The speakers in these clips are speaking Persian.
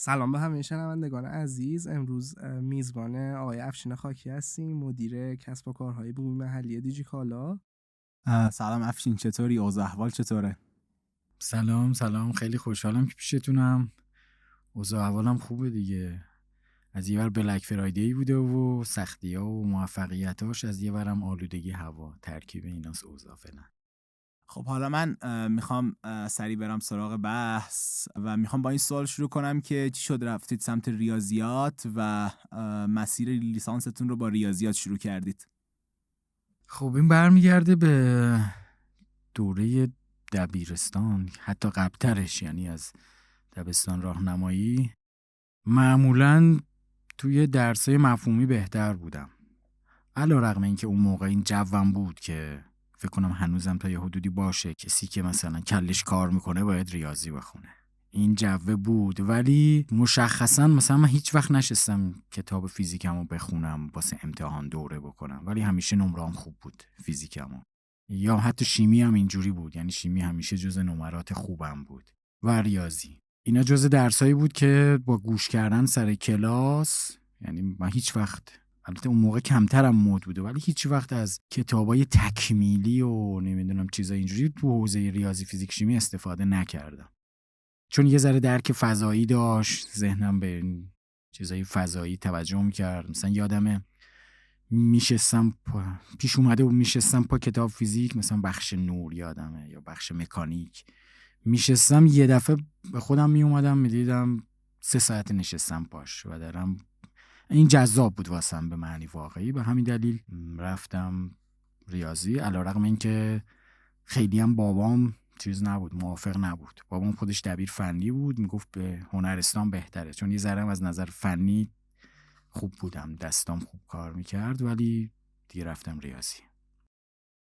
سلام به همه شنوندگان عزیز. امروز میزبان آقای افشین خاکی هستیم، مدیر کسب و کارهای بومی محلی دیجیکالا. سلام افشین، چطوری؟ اوضاع احوال چطوره؟ سلام، خیلی خوشحالم که پیشتونم. اوضاع احوالم خوبه دیگه. از یه ور بلک فرایدی بوده و سختی‌ها و موفقیتاش، از یه ورم آلودگی هوا، ترکیب ایناست اوضاع فعلا. خب حالا من میخوام سریع برم سراغ بحث و میخوام با این سوال شروع کنم که چی شد رفتید سمت ریاضیات و مسیر لیسانستون رو با ریاضیات شروع کردید؟ خب این برمیگرده به دوره دبیرستان، حتی قبل‌ترش، یعنی از دبستان راهنمایی. معمولاً توی درسای مفهومی بهتر بودم، علی‌رغم اینکه اون موقع این جوم بود که فکر کنم هنوزم تا یه حدودی باشه کسی که مثلا کلش کار میکنه باید ریاضی بخونه. این جوه بود، ولی مشخصا مثلا من هیچ وقت نشستم کتاب فیزیکمو بخونم واسه امتحان دوره بکنم، ولی همیشه نمره‌ام خوب بود فیزیکمو. یا حتی شیمی هم اینجوری بود، یعنی شیمی همیشه جز نمرات خوبم بود. و ریاضی، اینا جز درسایی بود که با گوش کردن سر کلاس، یعنی من هیچ وقت، البته اون موقع کمترم مود بوده، ولی هیچ وقت از کتابای تکمیلی و نمیدونم چیزای اینجوری تو حوزه ریاضی فیزیک شیمی استفاده نکردم، چون یه ذره درک فضایی داشت، ذهنم به چیزای فضایی توجه میکرد. مثلا یادمه پیش اومده و میشستم پا کتاب فیزیک، مثلا بخش نور یادمه یا بخش مکانیک، میشستم یه دفعه به خودم میومدم میدیدم 3 ساعت نشستم پاش و دارم. این جذاب بود واسم به معنی واقعی، به همین دلیل رفتم ریاضی، علی‌رغم اینکه خیلی هم بابام چیز نبود، موافق نبود. بابام خودش دبیر فنی بود، میگفت به هنرستان بهتره، چون یه ذره از نظر فنی خوب بودم، دستام خوب کار میکرد، ولی دیگه رفتم ریاضی.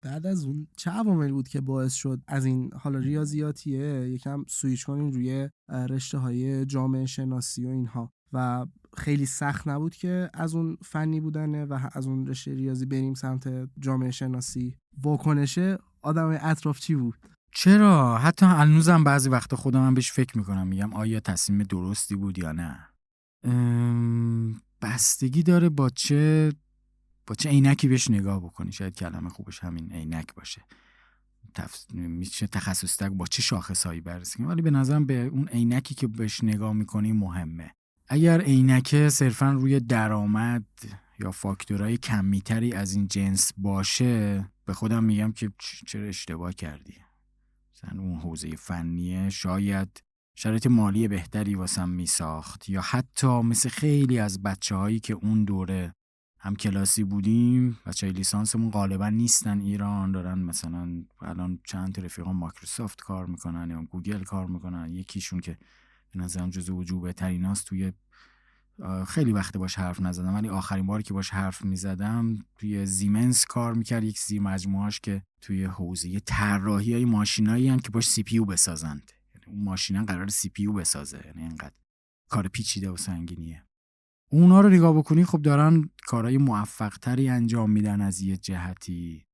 بعد از اون چه عواملی بود که باعث شد از این حالا ریاضیاتیه یکم سویچ کنین روی رشته های جامعه شناسی و اینها، و خیلی سخت نبود که از اون فنی بودنه و از اون رشته ریاضی بریم سمت جامعه شناسی؟ واکنش آدمای اطراف چی بود؟ چرا؟ حتی هنوزم بعضی وقتا خودم هم بهش فکر میکنم، میگم آیا تصمیم درستی بود یا نه. بستگی داره با چه عینکی بهش نگاه بکنی. شاید کلمه خوبش همین عینک باشه. میشه تخصص تک با چه شاخصهایی بررسی کنی، ولی به نظرم به اون عینکی که بهش نگاه میکنی مهمه. اگر عینک صرفا روی درآمد یا فاکتورهای کمیتری از این جنس باشه، به خودم میگم که چرا اشتباه کردی. مثلا اون حوزه فنیه شاید شرایط مالی بهتری واسم میساخت، یا حتی مثل خیلی از بچه‌هایی که اون دوره هم کلاسی بودیم، بچه‌های لیسانسمون غالبا نیستن ایران، دارن مثلا الان چند تا رفیقام مایکروسافت کار میکنن یا گوگل کار میکنن. یکیشون که به نظرم جزو وجوبه تریناست، توی خیلی وقت باش حرف نزدم، ولی آخرین باری که باش حرف میزدم توی زیمنس کار میکرد، یک زیر مجموعهاش که توی حوزه طراحی های ماشینایی هم که باش سی پی یو بسازند. یعنی اون ماشینا قرار سی پی یو بسازه، یعنی اینقدر کار پیچیده و سنگینیه. اونا رو نگاه بکنی خب دارن کارهای موفق تری انجام میدن از یه جهتی،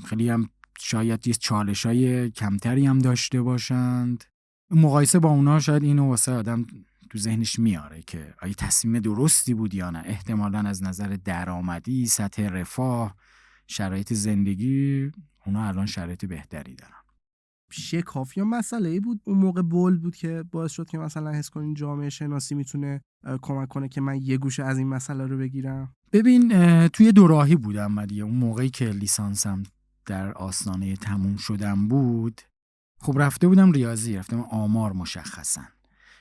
خیلی هم شاید یه چالشای کمتری هم داشته باشند. مقایسه با اونا شاید اینو واسه آدم تو ذهنش میاره که آیا تصمیم درستی بود یا نه. احتمالاً از نظر درآمدی، سطح رفاه، شرایط زندگی، اونا الان شرایط بهتری دارن. شکاف یا مسئله ای بود اون موقع بول بود که باعث شد که مثلا حس کنین جامعه شناسی میتونه کمک کنه که من یه گوشه از این مسئله رو بگیرم؟ ببین توی دوراهی بودم من دیگه. اون موقعی که لیسانسم در آستانه تموم شدم بود، خب رفته بودم ریاضی، رفتم آمار مشخصا.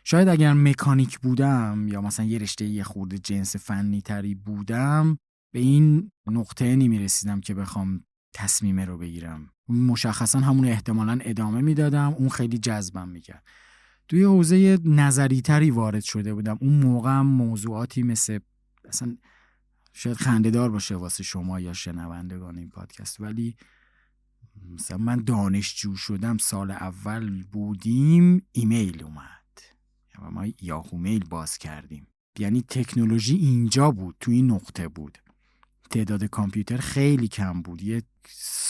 شاید اگر مکانیک بودم یا مثلا یه رشته یه خورده جنس فنی تری بودم، به این نقطه نمی رسیدم که بخوام تصمیمه رو بگیرم. مشخصا همون احتمالاً ادامه میدادم، اون خیلی جذبم میکرد. توی حوزه نظری تری وارد شده بودم. اون موقع هم موضوعاتی مثل، اصلا شاید خنده‌دار باشه واسه شما یا شنوندگان این پادکست، ولی مثلا من دانشجو شدم سال اول بودیم، ایمیل اومد و ما یاهو میل باز کردیم. یعنی تکنولوژی اینجا بود، تو این نقطه بود. تعداد کامپیوتر خیلی کم بود. یه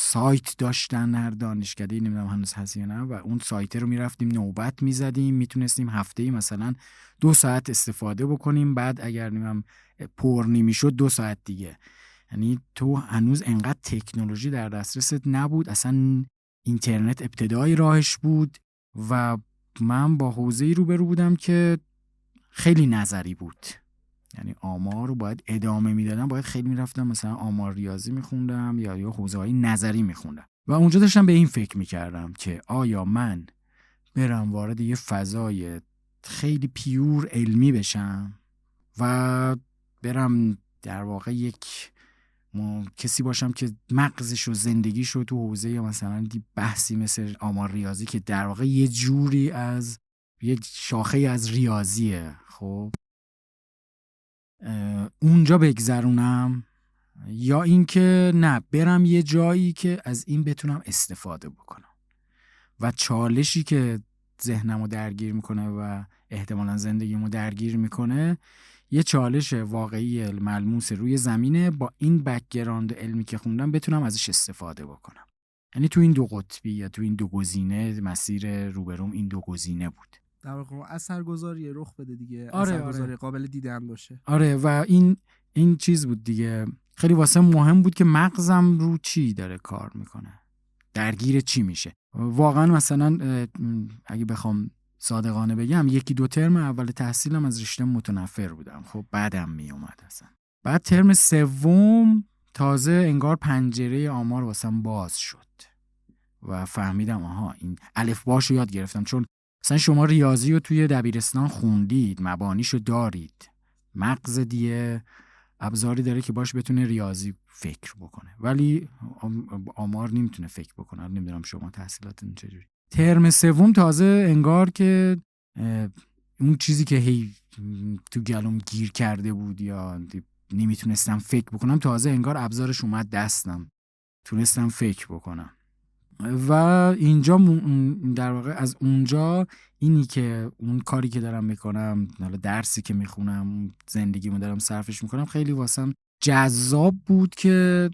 سایت داشتن هر دانشکده، نمیدونم هنوز هست یا نه، و اون سایت رو میرفتیم نوبت میزدیم، میتونستیم هفته‌ای مثلا 2 ساعت استفاده بکنیم، بعد اگر نمیدونم پر نمیشد 2 ساعت دیگه. یعنی تو هنوز انقدر تکنولوژی در دسترست نبود، اصلا اینترنت ابتدای راهش بود و من با حوزه‌ای روبرو بودم که خیلی نظری بود. یعنی آمار رو باید ادامه میدادم، باید خیلی میرفتم مثلا آمار ریاضی میخوندم یا حوزه‌های نظری میخوندم و اونجا داشتم به این فکر میکردم که آیا من برم وارد یه فضای خیلی پیور علمی بشم و برم در واقع یک کسی باشم که مغزش و زندگیش رو تو حوزه مثلا بحثی مثل آمار ریاضی که در واقع یه جوری از یک شاخه از ریاضیه، خب اونجا بگذرونم، یا اینکه نه برم یه جایی که از این بتونم استفاده بکنم و چالشی که ذهنمو درگیر میکنه و احتمالاً زندگیمو درگیر میکنه یه چالش واقعی ملموس روی زمینه، با این بک‌گراند علمی که خوندم بتونم ازش استفاده بکنم. یعنی تو این دو قطبی یا تو این دو گزینه مسیر روبروم این دو گزینه بود. در واقع اثرگذاری رخ بده دیگه. آره، اثرگذاری قابل دیدن باشه. آره و این چیز بود دیگه، خیلی واسه مهم بود که مغزم رو چی داره کار میکنه، درگیر چی میشه. واقعا مثلا اگه بخوام صادقانه بگم 1-2 ترم اول تحصیلم از رشته متنفر بودم، خب بعدم میومد اصلا. بعد ترم سوم تازه انگار پنجره آمار واسم باز شد و فهمیدم آها این الفباشو یاد گرفتم. چون مثلا شما ریاضی رو توی دبیرستان خوندید، مبانیشو دارید، مغز دیگه ابزاری داره که باش بتونه ریاضی فکر بکنه، ولی آمار نمیتونه فکر بکنه. نمیدونم شما تحصیلاتتون چجوری. ترم سوم تازه انگار که اون چیزی که هی تو گلوم گیر کرده بود یا نمیتونستم فکر بکنم، تازه انگار ابزارش اومد دستم، تونستم فکر بکنم. و اینجا در واقع از اونجا اینی که اون کاری که دارم میکنم، حالا درسی که میخونم، زندگیمو دارم صرفش میکنم، خیلی واسم جذاب بود که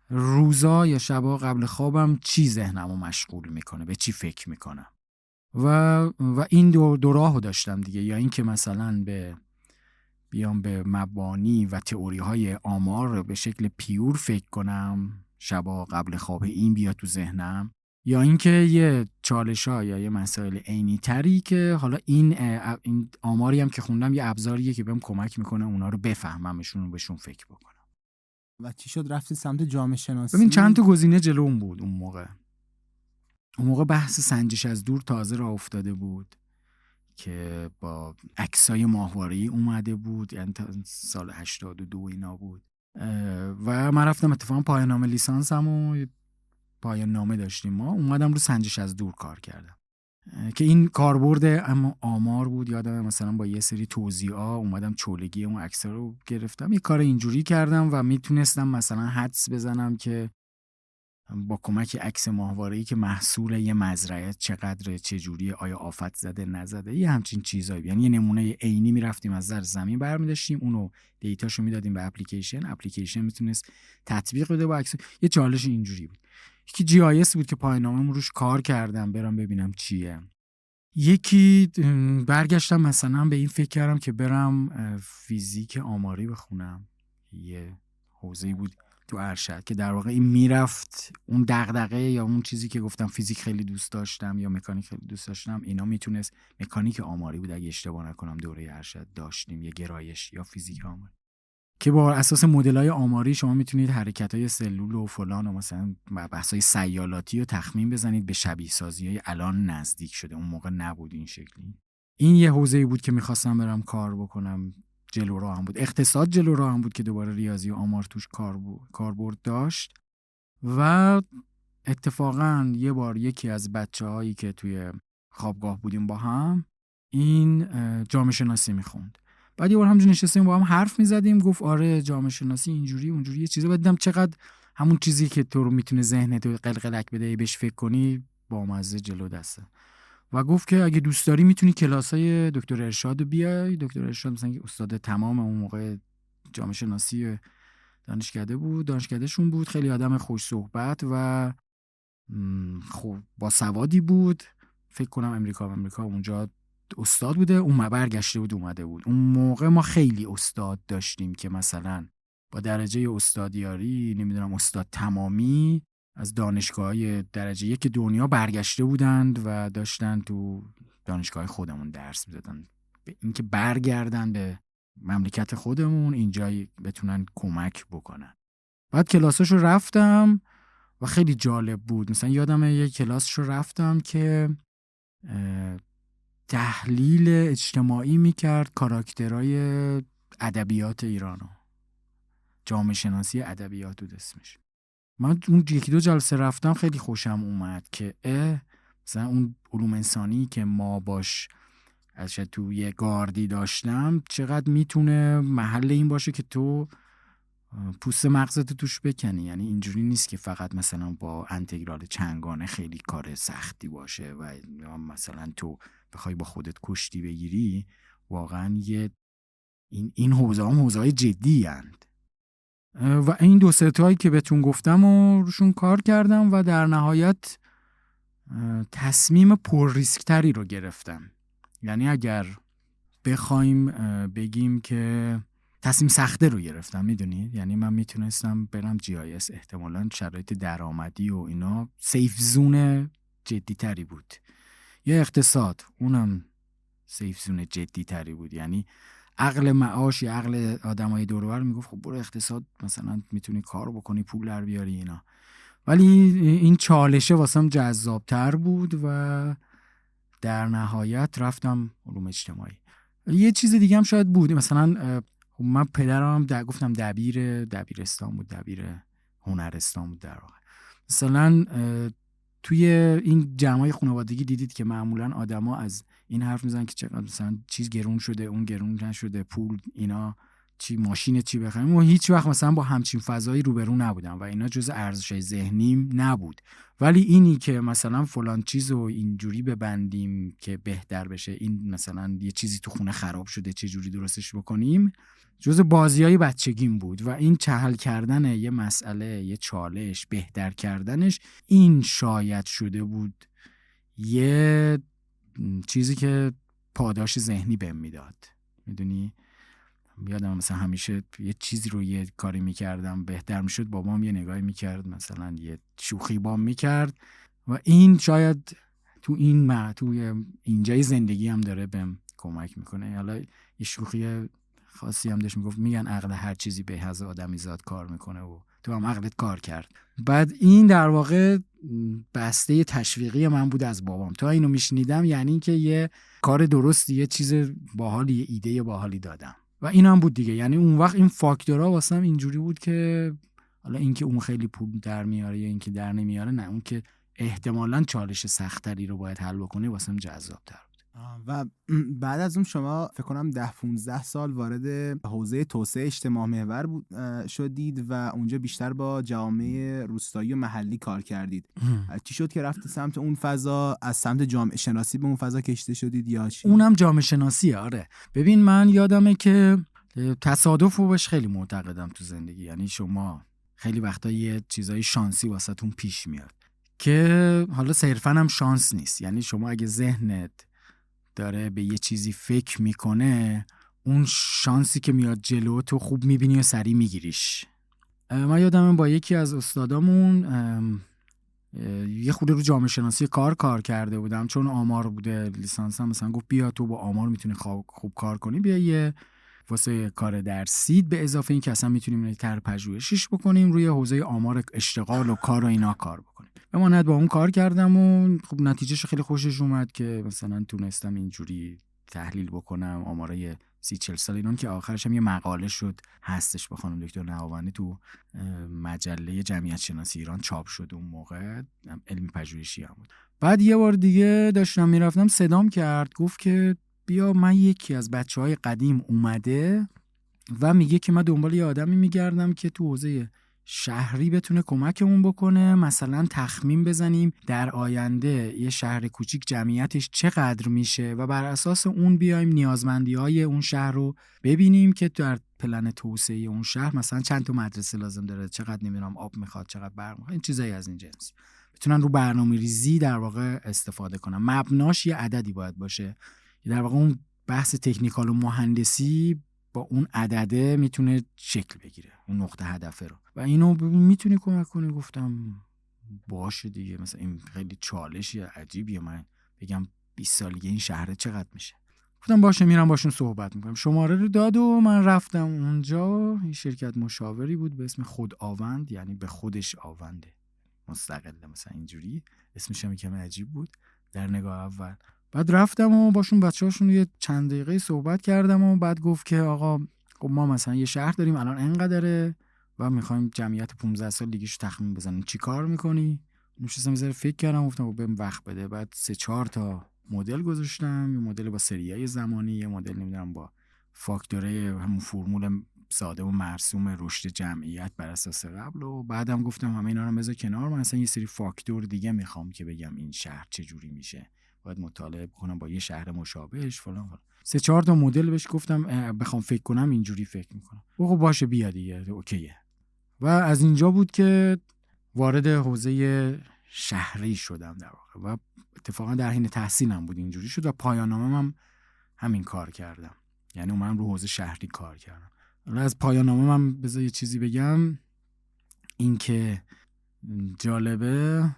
روزا یا شبا قبل خوابم چی ذهنمو مشغول میکنه، به چی فکر میکنم و این دو راهو داشتم دیگه. یا این که مثلا بیام به مبانی و تئوری های آمار به شکل پیور فکر کنم شبا قبل خواب، این بیاد تو ذهنم، یا اینکه یه چالش‌ها یا یه مسائل عینی تری که حالا این آماری هم که خوندم یه ابزاریه که بهم کمک میکنه اونا رو بفهممشون و بهشون فکر بکنم. و چی شد رفتی سمت جامعه شناسی؟ ببین چند تا گزینه جلوم بود اون موقع بحث سنجش از دور تازه راه افتاده بود که با عکسای ماهواره‌ای اومده بود، یعنی سال 82 اینا بود و من رفتم اتفاقا پایان نامه لیسانسم و پایان نامه داشتیم، ما اومدم رو سنجش از دور کار کردم که این کاربرد اما آمار بود. یادم مثلا با یه سری توزیعا اومدم چولگی اون عکس رو گرفتم، یه کار اینجوری کردم و میتونستم مثلا حدس بزنم که با کمک عکس ماهواره‌ای که محصول یه مزرعه چقدر چجوریه، آیا آفت زده نزده، یه همچین چیزایی. یعنی یه نمونه عینی میرفتیم از زر زمین برمی‌داشتیم، اونو دیتاشو میدادیم به اپلیکیشن میتونست تطبیق بده با عکس. یه چالش اینجوری بود. یکی جی آی اس بود که پایان‌نامه‌مون روش کار کردم برام ببینم چیه. یکی برگشتم مثلا به این فکر کردم که برم فیزیک آماری بخونم، یه حوزه‌ای بود تو ارشد که در واقع این میرفت اون دغدغه یا اون چیزی که گفتم فیزیک خیلی دوست داشتم یا مکانیک خیلی دوست داشتم، اینا میتونست، مکانیک آماری بود اگه اشتباه نکنم دوره ارشد داشتیم، یه گرایش یا فیزیک آماری که با اساس مدل‌های آماری شما میتونید حرکت‌های سلول و فلان و مثلا بحث‌های سیالاتی رو تخمین بزنید به شبیه سازی‌های الان نزدیک شده، اون موقع نبود این شکلی. این یه حوزه‌ای بود که می‌خواستم برم کار بکنم. جلو راه هم بود، اقتصاد جلو راه هم بود که دوباره ریاضی و آمار توش کاربرد داشت. و اتفاقا یه بار یکی از بچه‌هایی که توی خوابگاه بودیم با هم این جامعه شناسی میخوند، بعد یه بار همونجا نشستیم با هم حرف میزدیم، گفت آره جامعه شناسی اینجوری اونجوری یه چیزا. بعد دیدم چقدر همون چیزی که تو رو میتونه ذهنت رو قلقلک بده بهش فکر کنی با مزه جلو دسته و گفت که اگه دوست داری میتونی کلاسای دکتر ارشاد رو بیای. دکتر ارشاد مثلا استاد تمام اون موقع جامعه شناسی دانشکدهشون بود. خیلی آدم خوش صحبت و خب با سوادی بود. فکر کنم امریکا اونجا استاد بوده، اون برگشته بود اومده بود. اون موقع ما خیلی استاد داشتیم که مثلا با درجه استادیاری، نمیدونم استاد تمامی، از دانشگاه‌های درجه 1 دنیا برگشته بودند و داشتن تو دانشگاه خودمون درس می‌دادن، به اینکه برگردن به مملکت خودمون اینجا بتونن کمک بکنن. بعد کلاساشو رفتم و خیلی جالب بود. مثلا یادمه یک کلاسشو رفتم که تحلیل اجتماعی میکرد کاراکترهای ادبیات ایرانو، جامعه شناسی ادبیات بود اسمش. من اون 1-2 جلسه رفتم، خیلی خوشم اومد که مثلا اون علوم انسانی که ما باش از تو یه گاردی داشتم چقدر میتونه محل این باشه که تو پوست مغزتو توش بکنی. یعنی اینجوری نیست که فقط مثلا با انتگرال چنگانه خیلی کار سختی باشه و مثلا تو بخوای با خودت کشتی بگیری. واقعا این حوزه‌های جدی هستند و این 2-3 تایی که بهتون گفتم و روشون کار کردم و در نهایت تصمیم پر ریسک تری رو گرفتم. یعنی اگر بخوایم بگیم که تصمیم سخته رو گرفتم، میدونید، یعنی من میتونستم برم GIS، احتمالاً شرایط درآمدی و اینا سیف زون جدی تری بود، یا اقتصاد، اونم سیف زون جدی تری بود. یعنی عقل معاش یا عقل آدمای دور و بر میگفت خب برو اقتصاد، مثلا میتونی کار بکنی پول در بیاری اینا. ولی این چالشه واسم جذابتر بود و در نهایت رفتم علوم اجتماعی. یه چیز دیگه هم شاید بود، مثلا من پدرم گفتم دبیرستان بود، دبیر هنرستان بود در واقع. مثلا توی این جمعای خانوادگی دیدید که معمولا آدما از این حرف میزنن که چقدر مثلا چیز گرون شده، اون گرون نشده، پول اینا چی، ماشین چی بخریم. و هیچ وقت مثلا با همچین فضایی روبرو نبودم و اینا جز ارزش‌های ذهنیم نبود. ولی اینی که مثلا فلان چیزو اینجوری ببندیم که بهتر بشه، این مثلا یه چیزی تو خونه خراب شده چه جوری درستش بکنیم، جز بازیای بچگیم بود. و این چهل کردن یه مسئله، یه چالش، بهتر کردنش، این شاید شده بود یه چیزی که پاداش ذهنی بهم میداد. میدونی، یادم مثلا همیشه یه چیزی رو یه کاری میکردم بهتر میشد، بابام یه نگاهی میکرد، مثلا یه شوخی بام میکرد و این شاید تو اینجای زندگی هم داره بهم کمک میکنه. حالا یه شوخی خاصی هم داشت، میگفت میگن عقل هر چیزی به حظ آدمی زاد کار میکنه و تو هم عقلت کار کرد. بعد این در واقع بسته تشویقی من بود از بابام. تا اینو میشنیدم یعنی که یه کار درستی، یه چیز باحالی، یه ایده باحالی دادم. و این هم بود دیگه. یعنی اون وقت این فاکتورها واسم اینجوری بود که حالا اینکه اون خیلی پول در میاره یا اینکه در نمیاره، نه، اون که احتمالاً چالش سختری رو باید حل بکنه واسم جذاب‌تر بود. و بعد از اون شما فکر کنم 10-15 سال وارد حوزه توسعه اجتماع محور شدید و اونجا بیشتر با جامعه روستایی و محلی کار کردید. چی شد که رفتی سمت اون فضا؟ از سمت جامعه شناسی به اون فضا کشیده شدید یا چی؟ اونم جامعه شناسیه. آره، ببین من یادمه که تصادف رو بهش خیلی معتقدم تو زندگی. یعنی شما خیلی وقتا یه چیزای شانسی واسهتون پیش میاد که حالا صرفاً هم شانس نیست. یعنی شما اگه ذهنت داره به یه چیزی فکر میکنه، اون شانسی که میاد جلو تو خوب میبینی و سریع میگیریش. من یادمه با یکی از استادامون یه خورده رو جامعه شناسی کار کرده بودم، چون آمار بوده لیسانسم. مثلا گفت بیا تو با آمار میتونی خوب کار کنی، بیا یه واسه کار درسید به اضافه این که اصلا میتونیم طرح پژوهشیش بکنیم روی حوزه آمار اشتغال و کار و اینا کار بکنیم. بماند با اون کار کردم و خب نتیجهش خیلی خوشش اومد که مثلا تونستم اینجوری تحلیل بکنم آمارای 30-40 سال ایران، که آخرش هم یه مقاله شد هستش با خانم دکتر نهاوندی تو مجله جمعیت شناسی ایران چاپ شد. اون موقع علمی پژوهشی هم بود. بعد یه بار دیگه داشتم میرفتم صدام کرد، گفت که بیا من یکی از بچهای قدیم اومده و میگه که من دنبال یه آدمی میگردم که تو حوزه شهری بتونه کمکمون بکنه، مثلا تخمین بزنیم در آینده یه شهر کوچیک جمعیتش چقدر میشه و بر اساس اون بیایم نیازمندی‌های اون شهر رو ببینیم که در پلن توسعه اون شهر مثلا چند تا مدرسه لازم داره، چقدر نمیدونم آب میخواد، چقدر برق میخواد، این چیزایی از این جنس. بتونن رو برنامه‌ریزی در واقع استفاده کنن. مبناش یه عددی باید باشه. در واقع اون بحث تکنیکال و مهندسی با اون عدده میتونه شکل بگیره، اون نقطه هدفه رو. و اینو میتونی کمک کنی. گفتم باشه دیگه، مثلا این خیلی چالشی عجیبیه، من بگم 20 سالگی این شهر چقدر میشه. گفتم باشه، میرم باشون صحبت میکنم. شماره رو داد و من رفتم اونجا. این شرکت مشاوری بود به اسم خودآوند، یعنی به خودش آونده، مستقله، مثلا اینجوری اسمش هم کمی عجیب بود در نگاه اول. بعد رفتم و باشون بچه‌هاشون یه چند دقیقه صحبت کردم و بعد گفت که آقا خب ما مثلا یه شهر داریم الان اینقدره و می‌خوایم جمعیت 15 سال دیگه‌شو تخمین بزنیم، چی کار می‌کنی؟ نشستم یه ذره فکر کردم، گفتم بهم وقت بده. بعد 3-4 تا مدل گذاشتم، یه مدل با سریای زمانی، یه مدل نمیدونم با فاکتوره همون فرمول ساده و مرسوم رشد جمعیت بر اساس قبل. و بعدم گفتم همه اینا رو بذار کنار، من اصلا یه سری فاکتور دیگه میخوام که بگم این شهر چه جوری میشه، باید مطالعه بکنم با یه شهر مشابهش فلان فلان. 3-4 تا مدل بهش گفتم بخوام فکر کنم اینجوری فکر میکنم. خب باشه بیا دیگه، اوکیه. و از اینجا بود که وارد حوزه شهری شدم در واقع و اتفاقا در حین تحصیلم بود اینجوری شد و پایان نامه‌م هم همین کار کردم، یعنی اومدم رو حوزه شهری کار کردم. حالا از پایان نامه‌م بذار یه چیزی بگم. این که جالبه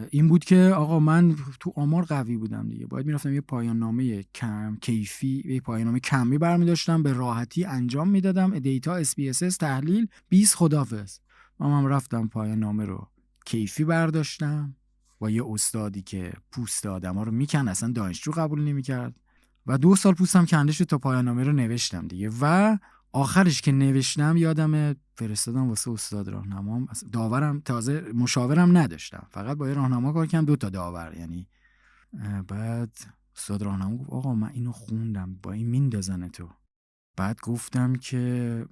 این بود که آقا من تو آمار قوی بودم دیگه، باید میرفتم یه پایان نامه کم کیفی، یه پایان نامه کمی برمی داشتم، به راحتی انجام میدادم، دیتا SPSS تحلیل 20 خدافظ. من رفتم پایان نامه رو کیفی برداشتم با یه استادی که پوست آدما رو میکن، اصلا دانشجو قبول نمیکرد و 2 سال پوستم کنده شد تا پایان نامه رو نوشتم دیگه. و آخرش که نوشتم یادم فرستادم واسه استاد راهنمام، داورم تازه مشاورم نداشتم، فقط با یه راهنما کار کردم، 2 تا داور یعنی. بعد استاد راهنما گفت آقا من اینو خوندم، با این میندازن تو. بعد گفتم که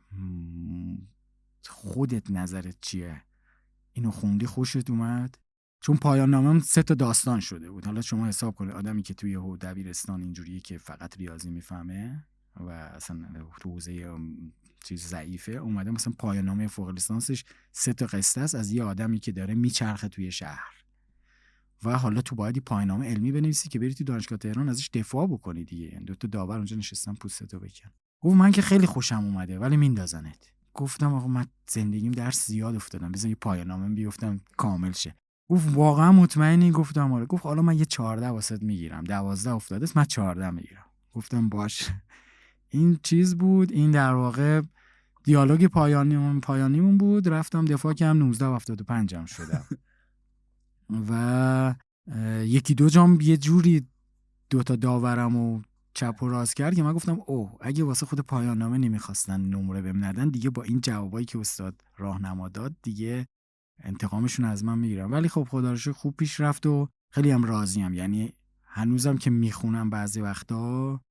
خودت نظرت چیه؟ اینو خوندی خوشت اومد؟ چون پایان نامم 3 تا داستان شده بود. حالا شما حساب کنید آدمی که توی دبیرستان اینجوریه که فقط ریاضی میفهمه و اصلا تو حوزه چیز ضعیفه، اومده مثلا پایان نامه فوق لیسانسش 3 تا قصه است از یه آدمی که داره میچرخه توی شهر و حالا تو باید پایان نامه علمی بنویسی که بری تو دانشگاه تهران ازش دفاع بکنی دیگه. یعنی 2 تا داور اونجا نشستن پوستتو بکن. گفت من که خیلی خوشم اومده ولی میندازنت. گفتم آقا من زندگیم درس زیاد افتادم، بذار یه پایان نامه بیفتم کامل شه. گفت واقعا مطمئنی؟ گفتم آره. گفت حالا من یه 14 واسط میگیرم، 12 افتاده است، من 14 میگیرم. گفتم باش. این چیز بود، این در واقع دیالوگ پایانیمون بود. رفتم دفاع کردم 19.75 هم شدم و 1-2 جام یه جوری 2 تا داورمو چپ و راست کرد که من گفتم اوه اگه واسه خود پایان نامه نمیخواستن نمره بهم ندن دیگه، با این جوابایی که استاد راهنما داد دیگه انتقامشون از من میگیرم. ولی خب خدا رو شکر خوب پیش رفت و خیلی هم راضیم. یعنی هنوزم که میخونم بعضی وقتا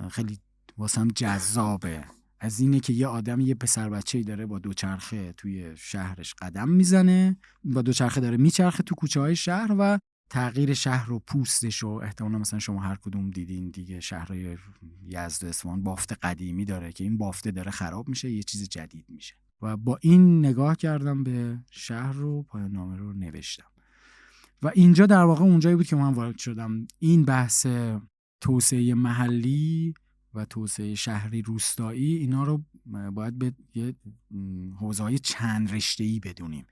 خیلی واسم جذابه، از اینه که یه آدم یه پسر بچه‌ای داره با دوچرخه توی شهرش قدم میزنه، با دوچرخه داره میچرخه تو کوچه‌های شهر و تغییر شهر و پوستش و احتمالاً مثلا شما هر کدوم دیدین دیگه شهرهای یزد و اصفهان بافت قدیمی داره که این بافته داره خراب میشه، یه چیز جدید میشه. و با این نگاه کردم به شهر رو، پایان نامه رو نوشتم و اینجا در واقع اونجایی بود که من وارد شدم. این بحث توسعه محلی و توسعه شهری روستایی، اینا رو باید به یه حوزه‌های چند رشته‌ای بدونیم.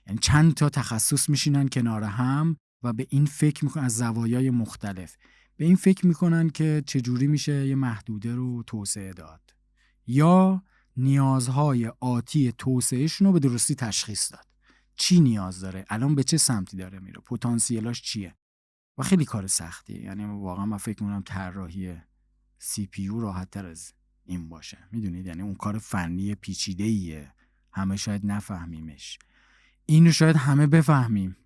یعنی چند تا تخصص میشینن کنار هم و به این فکر میکنن، از زوایای مختلف به این فکر میکنن که چجوری میشه یه محدوده رو توسعه داد یا نیازهای آتی توسعهشون رو به درستی تشخیص داد. چی نیاز داره، الان به چه سمتی داره میره، پتانسیلاش چیه. و خیلی کار سختیه. یعنی واقعا من فکر میکنم طراحی CPU راحت تر از این باشه. میدونید یعنی اون کار فنی پیچیده‌ایه، همه شاید نفهمیمش، اینو شاید همه بفهمیم،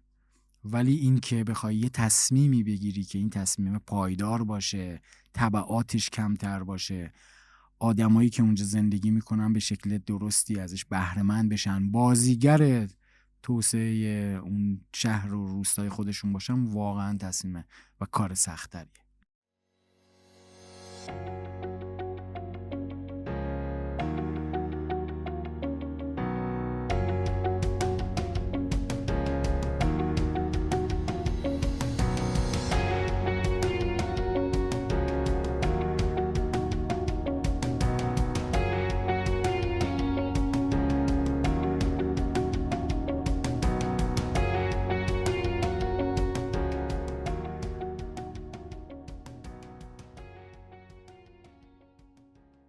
ولی این که بخوای یه تصمیمی بگیری که این تصمیم پایدار باشه، تبعاتش کمتر باشه، آدمایی که اونجا زندگی میکنن به شکل درستی ازش بهره مند بشن، بازیگر توسعه اون شهر و روستای خودشون باشن، واقعا تصمیمه و کار سخت‌تریه.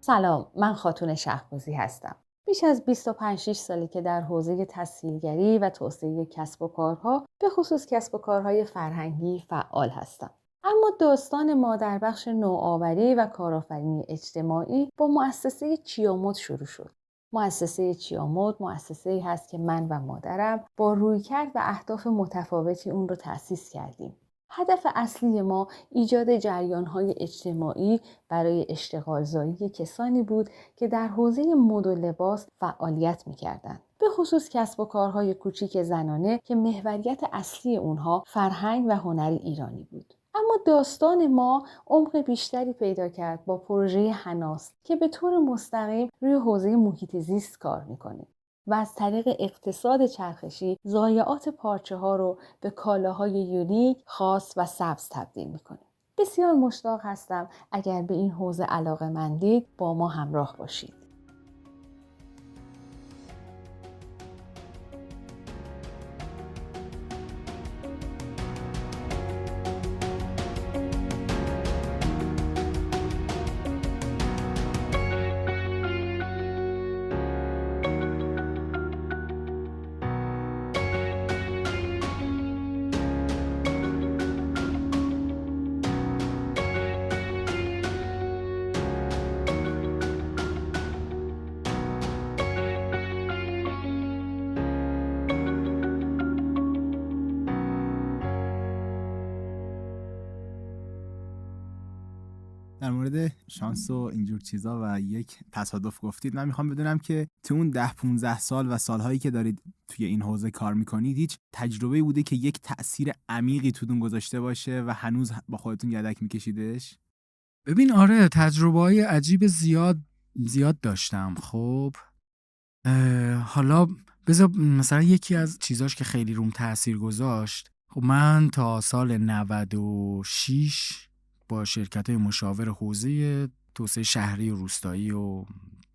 سلام، من خاتون شهبازی هستم. بیش از 25-6 سالی که در حوزه تسهیلگری و توسعه کسب و کارها، به خصوص کسب و کارهای فرهنگی فعال هستم. اما داستان ما در بخش نوآوری و کارآفرینی اجتماعی با مؤسسه چیامود شروع شد. مؤسسه چیامود مؤسسه‌ای هست که من و مادرم با رویکرد و اهداف متفاوتی اون رو تأسیس کردیم. هدف اصلی ما ایجاد جریان‌های اجتماعی برای اشتغالزایی کسانی بود که در حوزه مد و لباس فعالیت می‌کردند. به خصوص کسب و کارهای کوچیک زنانه که محوریت اصلی اونها فرهنگ و هنر ایرانی بود. اما داستان ما عمق بیشتری پیدا کرد با پروژه هناس که به طور مستقیم روی حوزه محیط زیست کار می‌کنه و از طریق اقتصاد چرخشی ضایعات پارچه ها رو به کالاهای یونیک، خاص و سبز تبدیل میکنه. بسیار مشتاق هستم اگر به این حوزه علاقه‌مندید با ما همراه باشید. در مورد شانس و اینجور چیزا و یک تصادف گفتید، من میخوام بدونم که تو اون 10-15 سال و سالهایی که دارید توی این حوزه کار میکنید، هیچ تجربه‌ای بوده که یک تأثیر عمیقی تودون گذاشته باشه و هنوز با خودتون یدک میکشیدش؟ ببین آره، تجربه‌های عجیب زیاد داشتم. خب حالا بذار مثلا یکی از چیزاش که خیلی روم تأثیر گذاشت، خب من تا سال 96 با شرکت مشاور حوزه توسعه شهری و روستایی و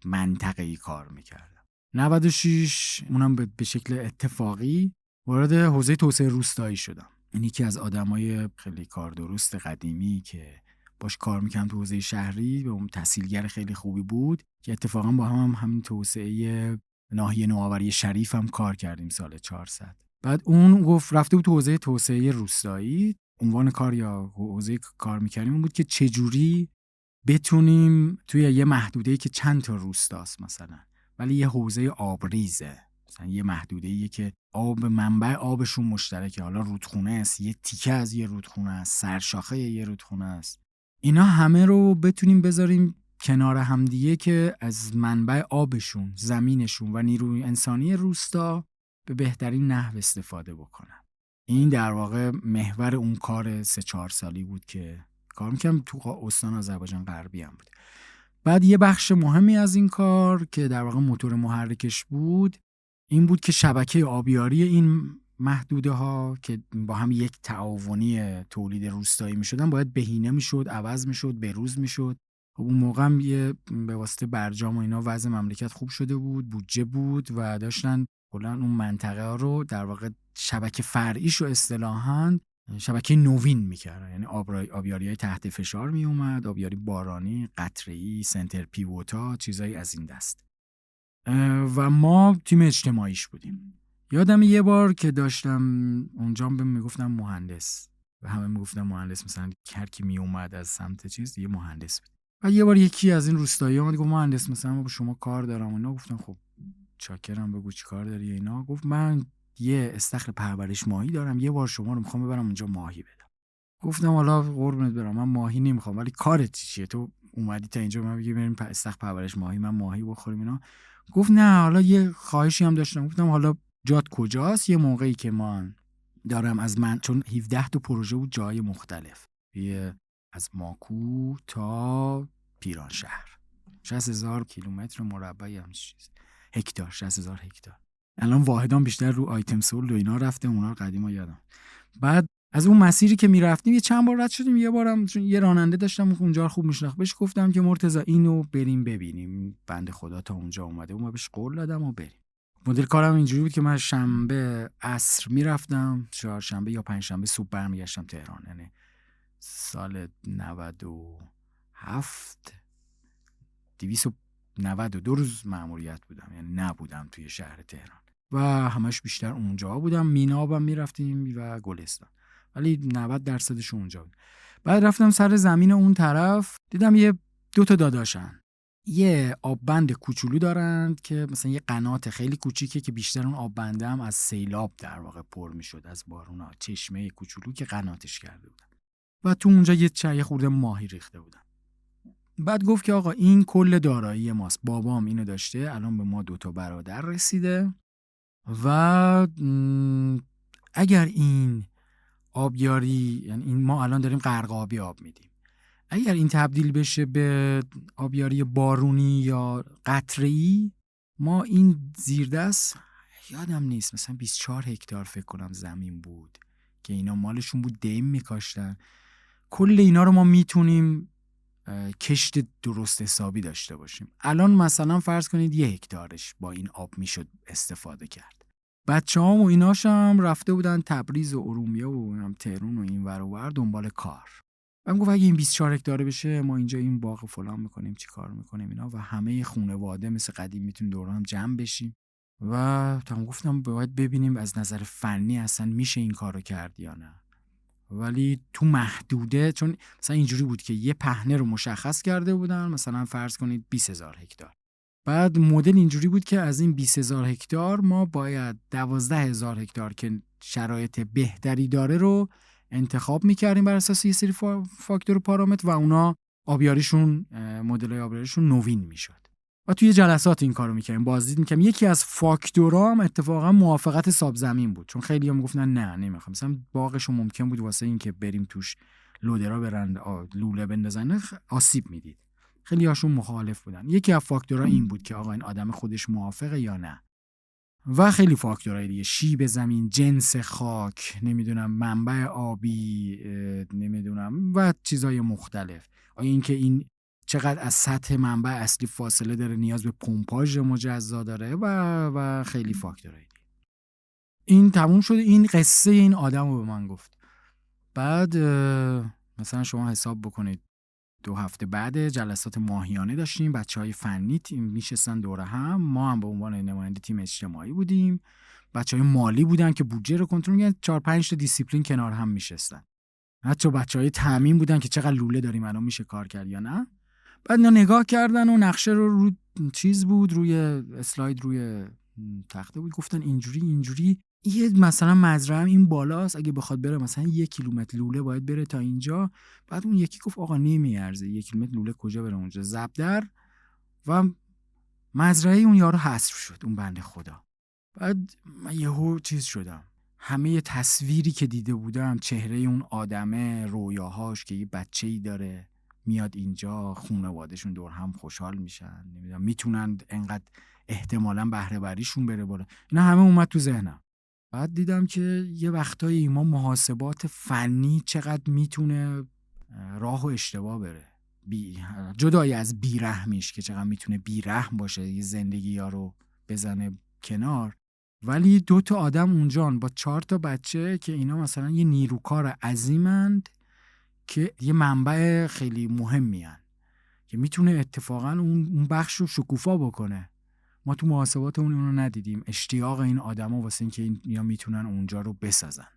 منطقه‌ای کار میکردم. 96 اونم به شکل اتفاقی وارد حوزه توسعه روستایی شدم. این یکی از آدمای خیلی کار درست قدیمی که باش کار میکردم تو حوزه شهری، به اون تسهیلگر خیلی خوبی بود که اتفاقا با همین توسعه ناحیه نوآوری شریف هم کار کردیم سال 400. بعد اون گفت رفته بود تو حوزه توسعه روستایی، عنوان کار یا حوزه کار میکردیم اون بود که چجوری بتونیم توی یه محدوده‌ای که چند تا روستاست مثلا، ولی یه حوزه آبریزه، مثلا یه محدوده‌ای که منبع آبشون مشترکه، حالا رودخونه است، یه تیکه از یه رودخونه است، سرشاخه یه رودخونه است، اینا همه رو بتونیم بذاریم کنار همدیگه که از منبع آبشون، زمینشون و نیروی انسانی روستا به بهترین نحو استفاده بکنن. این در واقع محور اون کار 3-4 سالی بود که کار می‌کردم. تو استان آذربایجان غربی هم بود. بعد یه بخش مهمی از این کار که در واقع موتور محرکش بود، این بود که شبکه آبیاری این محدوده ها که با هم یک تعاونی تولید روستایی می‌شدن باید بهینه می‌شد، عوض می‌شد، بروز می‌شد. خب اون موقع هم به واسطه برجام و اینا وضع مملکت خوب شده بود، بودجه بود و داشتن کلاً اون منطقه ها رو در واقع شبکه فرعیش رو اصطلاحاً شبکه نوین می‌کردن. یعنی آبیاری‌های تحت فشار میومد، آبیاری بارانی، قطره‌ای، سنتر پیوتا، چیزایی از این دست. و ما تیم اجتماعیش بودیم. یادم یه بار که داشتم اونجا بهم میگفتن مهندس و همه میگفتن مهندس، مثلا هر کی میومد از سمت چیز یه مهندس بود. و یه بار یکی از این روستایی‌ها اومد گفت مهندس مثلا ما با شما کار دارم. اونا گفتم خب چاکرم، بگو چی کار داری اینا. گفت من یه استخر پرورش ماهی دارم، یه بار شما رو میخوام ببرم اونجا ماهی بدم. گفتم حالا قربونت برم، من ماهی نمیخوام، ولی کارت چیه؟ تو اومدی تا اینجا من بگی بریم استخر پرورش ماهی، من ماهی بخوریم اینا. گفت نه حالا یه خواهشی هم داشتم. گفتم حالا جات کجاست؟ یه موقعی که من دارم از من چون 17 تا پروژه بود جای مختلف، از ماکو تا پیرانشهر 60,000 کیلومتر مربعی هم چیز، هکتار، 60,000 هکتار. الان واحدام بیشتر رو آیتم سولد و اینا رفته، اونا رو قدیما یادم. بعد از اون مسیری که میرفتیم یه چند بار رد شدیم، یه بارم یه راننده داشتم اونجا خوب میشناخت، بهش گفتم که مرتضی اینو بریم ببینیم، بنده خدا تا اونجا اومده، اون بهش قول دادم و بریم. مدل کارم اینجوری بود که من شنبه عصر میرفتم، چهارشنبه یا پنجشنبه صبح برمیگشتم تهران. یعنی سال 97 292 روز مأموریت بودم، یعنی نبودم توی شهر تهران و همش بیشتر اونجا بودم. مینابم میرفتیم و گلستان، ولی 90% اونجا بود. بعد رفتم سر زمین اون طرف، دیدم یه 2 تا داداشن یه آببند کوچولو دارند که مثلا یه قنات خیلی کوچیکه که بیشتر اون آببنده هم از سیلاب در واقع پر میشد، از بارونا، چشمه کوچولو که قناتش کرده بودن و تو اونجا یه خورده ماهی ریخته بودن. بعد گفت که آقا این کل دارایی ماست، بابام اینو داشته، الان به ما 2 تا برادر رسیده و اگر این آبیاری، یعنی این ما الان داریم غرقابی آب میدیم، اگر این تبدیل بشه به آبیاری بارونی یا قطره‌ای، ما این زیردست، یادم نیست مثلا 24 هکتار فکر کنم زمین بود که اینا مالشون بود، دیم میکاشتن، کل اینا رو ما میتونیم کشت درست حسابی داشته باشیم. الان مثلا فرض کنید 1 هکتارش با این آب میشد استفاده کرد. بچه‌هام و ایناش هم رفته بودن تبریز و ارومیه و تهران و این ور و ور دنبال کار. من گفت اگه این 24 هکتار بشه ما اینجا این باغ فلان میکنیم، چی کار میکنیم اینا، و همه خانواده مثل قدیم میتونیم دور هم جمع بشیم. و تا گفتم باید ببینیم از نظر فنی اصلا میشه این کارو کرد یا نه. ولی تو محدوده، چون مثلا اینجوری بود که یه پهنه رو مشخص کرده بودن، مثلا فرض کنید 20,000 هکتار. بعد مدل اینجوری بود که از این 20,000 هکتار ما باید 12,000 هکتار که شرایط بهتری داره رو انتخاب میکردیم بر اساس یه سری فاکتور و پارامتر و اونا آبیاریشون، مدل آبیاریشون نوین میشد. و توی جلسات این کارو میکردیم، بازدید میکردیم. یکی از فاکتورها هم اتفاقا موافقت ساب زمین بود، چون خیلی‌ها میگفتن نه نمیخوام، مثلا باغشون ممکن بود واسه این که بریم توش لودرا برن لوله بندازن آسیب میدید، خیلی هاشون مخالف بودن. یکی از فاکتورها این بود که آقا این آدم خودش موافقه یا نه. و خیلی فاکتورهای دیگه، شیب زمین، جنس خاک، نمیدونم منبع آبی، نمیدونم و چیزای مختلف. آیا این که این چقدر از سطح منبع اصلی فاصله داره، نیاز به پمپاژ مجزا داره و خیلی فاکتورهای دیگه. این تموم شد. این قصه این آدم رو به من گفت. بعد مثلا شما حساب بکنید 2 هفته بعد جلسات ماهیانه داشتیم، بچهای فنی تیم میشستن دور هم، ما هم به عنوان نماینده تیم اجتماعی بودیم، بچهای مالی بودن که بودجه رو کنترل می‌کردن، 4-5 تا دیسیپلین کنار هم میشستن، حتی بچهای تامین بودن که چقدر لوله داریم الان میشه کار کرد یا نه. بعد اینا نگاه کردن و نقشه رو چیز بود روی اسلاید، روی تخته بود، گفتن اینجوری یه مثلا مزرعه این بالاست، اگه بخواد بره مثلا 1 کیلومتر لوله باید بره تا اینجا. بعد اون یکی گفت آقا نمیارزه 1 کیلومتر لوله کجا بره اونجا، زبدر. و مزرعه اون یارو حذف شد، اون بنده خدا. بعد من یهو چیز شدم، همه تصویری که دیده بودم، چهره اون آدمه، رویاهاش که یه بچه‌ای داره میاد اینجا، خانواده‌شون دور هم خوشحال میشن، نمیدونم میتونن انقدر احتمالاً بهره وریشون بره بالا، اینا همه اومد تو ذهنم. بعد دیدم که یه وقتایی ما محاسبات فنی چقدر میتونه راه و اشتباه بره، جدای از بیرحمیش که چقدر میتونه بیرحم باشه، یه زندگی ها رو بزنه کنار. ولی 2 تا آدم اونجان با 4 تا بچه که اینا مثلا یه نیروکار عظیمند که یه منبع خیلی مهمی هن که میتونه اتفاقا اون بخش رو شکوفا بکنه. ما تو محاسباتمون اونو ندیدیم، اشتیاق این آدما واسه این که یا میتونن اونجا رو بسازن،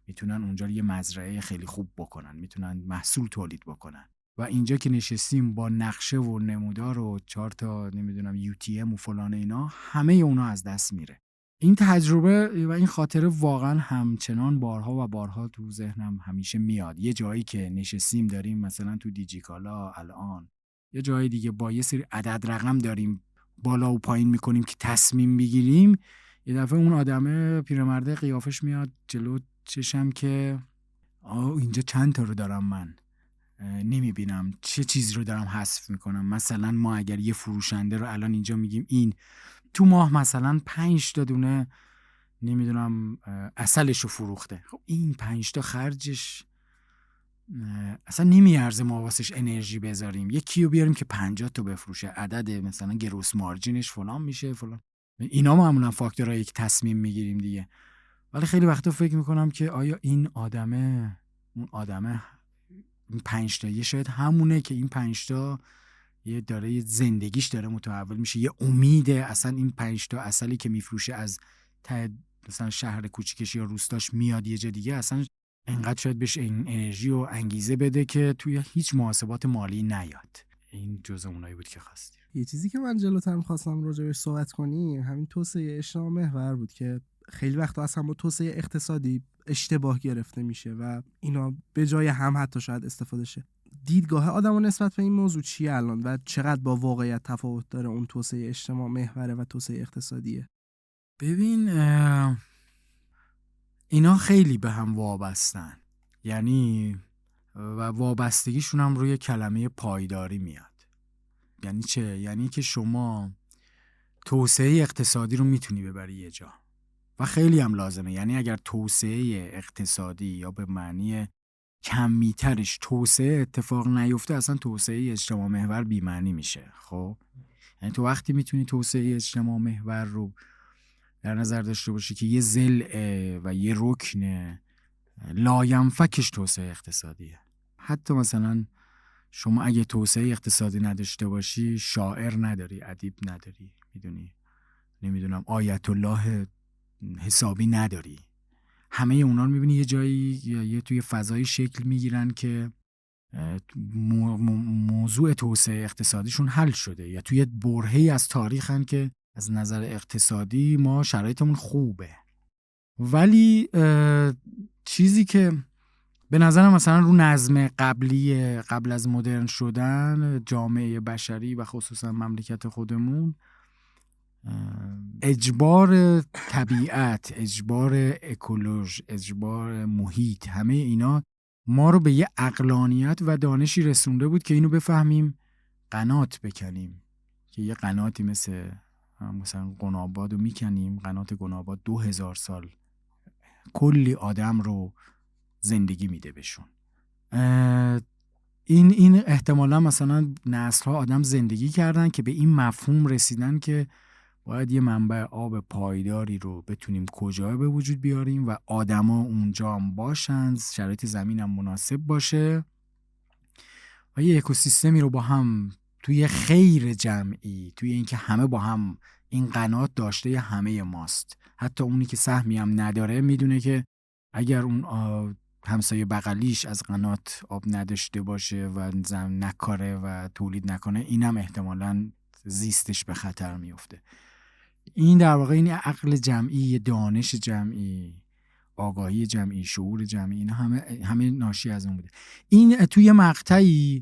میتونن اونجا رو یه مزرعه خیلی خوب بکنن، میتونن محصول تولید بکنن. و اینجا که نشستیم با نقشه و نمودار و 4 تا نمیدونم UTM و فلان اینا، همه اونا از دست میره. این تجربه و این خاطره واقعا همچنان بارها و بارها تو ذهنم همیشه میاد. یه جایی که نشستیم داریم مثلا تو دیجیکالا الان یه جای دیگه با یه سری عدد رقم داریم بالا و پایین میکنیم که تصمیم بگیریم، یه دفعه اون آدمه پیرمرده قیافش میاد جلو چشم که اینجا چند تا رو دارم من نمیبینم، چه چیزی رو دارم حذف میکنم. مثلا ما اگر یه فروشنده رو الان اینجا میگیم این تو ماه مثلا 5 تا دونه نمیدونم عسلش رو فروخته، خب این 5 تا خرجش اصلا نمیارزه ما واسش انرژی بذاریم. یکی رو بیاریم که 50 تا بفروشه، عدد مثلا گروس مارجینش فلان میشه فلان. اینا معمولا فاکتورایی که تصمیم میگیریم دیگه. ولی خیلی وقتا فکر میکنم که آیا این آدمه اون آدمه این 5 تا شاید همونه که این 5 تا یه زندگیش داره متحول میشه، یه امیده اصلا این 5 تا عسلی که میفروشه از مثلا شهر کوچیکش یا روستاش میاد یه جا دیگه، اصلا انقدر شاید بهش این انرژی و انگیزه بده که توی هیچ محاسبات مالی نیاد. این جزء اونایی بود که خواستیم. یه چیزی که من جلوتر می‌خواستم راجعش صحبت کنی همین توسعه اجتماع محور بود که خیلی وقتا اصلا با توسعه اقتصادی اشتباه گرفته میشه و اینا به جای هم حتی شاید استفاده شه. دیدگاه آدمو نسبت به این موضوع چیه الان و چقدر با واقعیت تفاوت داره اون توسعه اجتماع محوره و توسعه اقتصادیه؟ ببین اینا خیلی به هم وابستن، یعنی و وابستگیشون هم روی کلمه پایداری میاد. یعنی چه؟ یعنی که شما توسعه اقتصادی رو میتونی ببری یه جا و خیلی هم لازمه، یعنی اگر توسعه اقتصادی یا به معنی کمیترش توسعه اتفاق نیفته اصلا توسعه اجتماع محور بی معنی میشه. خب یعنی تو وقتی میتونی توسعه اجتماع محور رو در نظر داشته باشی که یه ضلع و یه رکن لاینفکش توسعه اقتصادیه. حتی مثلا شما اگه توسعه اقتصادی نداشته باشی شاعر نداری، ادیب نداری، میدونی نمیدونم آیت الله حسابی نداری، همه اونا رو میبینی یه جایی یه توی فضایی شکل میگیرن که موضوع توسعه اقتصادیشون حل شده یا توی برهه‌ای از تاریخن که از نظر اقتصادی ما شرایطمون خوبه. ولی چیزی که به نظرم مثلا رو نظم قبل از مدرن شدن جامعه بشری و خصوصا مملکت خودمون، اجبار طبیعت، اجبار اکولوژ، اجبار محیط، همه اینا ما رو به یه عقلانیت و دانشی رسونده بود که اینو بفهمیم قنات بکنیم، که یه قناتی مثلا قناباد رو میکنیم، قنات قناباد 2000 سال کلی آدم رو زندگی میده بهشون. این احتمالا مثلا نسل‌ها آدم زندگی کردن که به این مفهوم رسیدن که باید یه منبع آب پایداری رو بتونیم کجا به وجود بیاریم و آدما اونجا هم باشن، شرایط زمین هم مناسب باشه و یه اکوسیستمی رو با هم توی خیر جمعی، توی اینکه همه با هم این قنات داشته همه ماست. حتی اونی که سهمی هم نداره میدونه که اگر اون همسایه بغلیش از قنات آب نداشته باشه و نکاره و تولید نکنه، اینم احتمالاً زیستش به خطر میفته. این در واقع این عقل جمعی، دانش جمعی، آگاهی جمعی، شعور جمعی، اینا همه ناشی از اون بوده. این توی مقطعی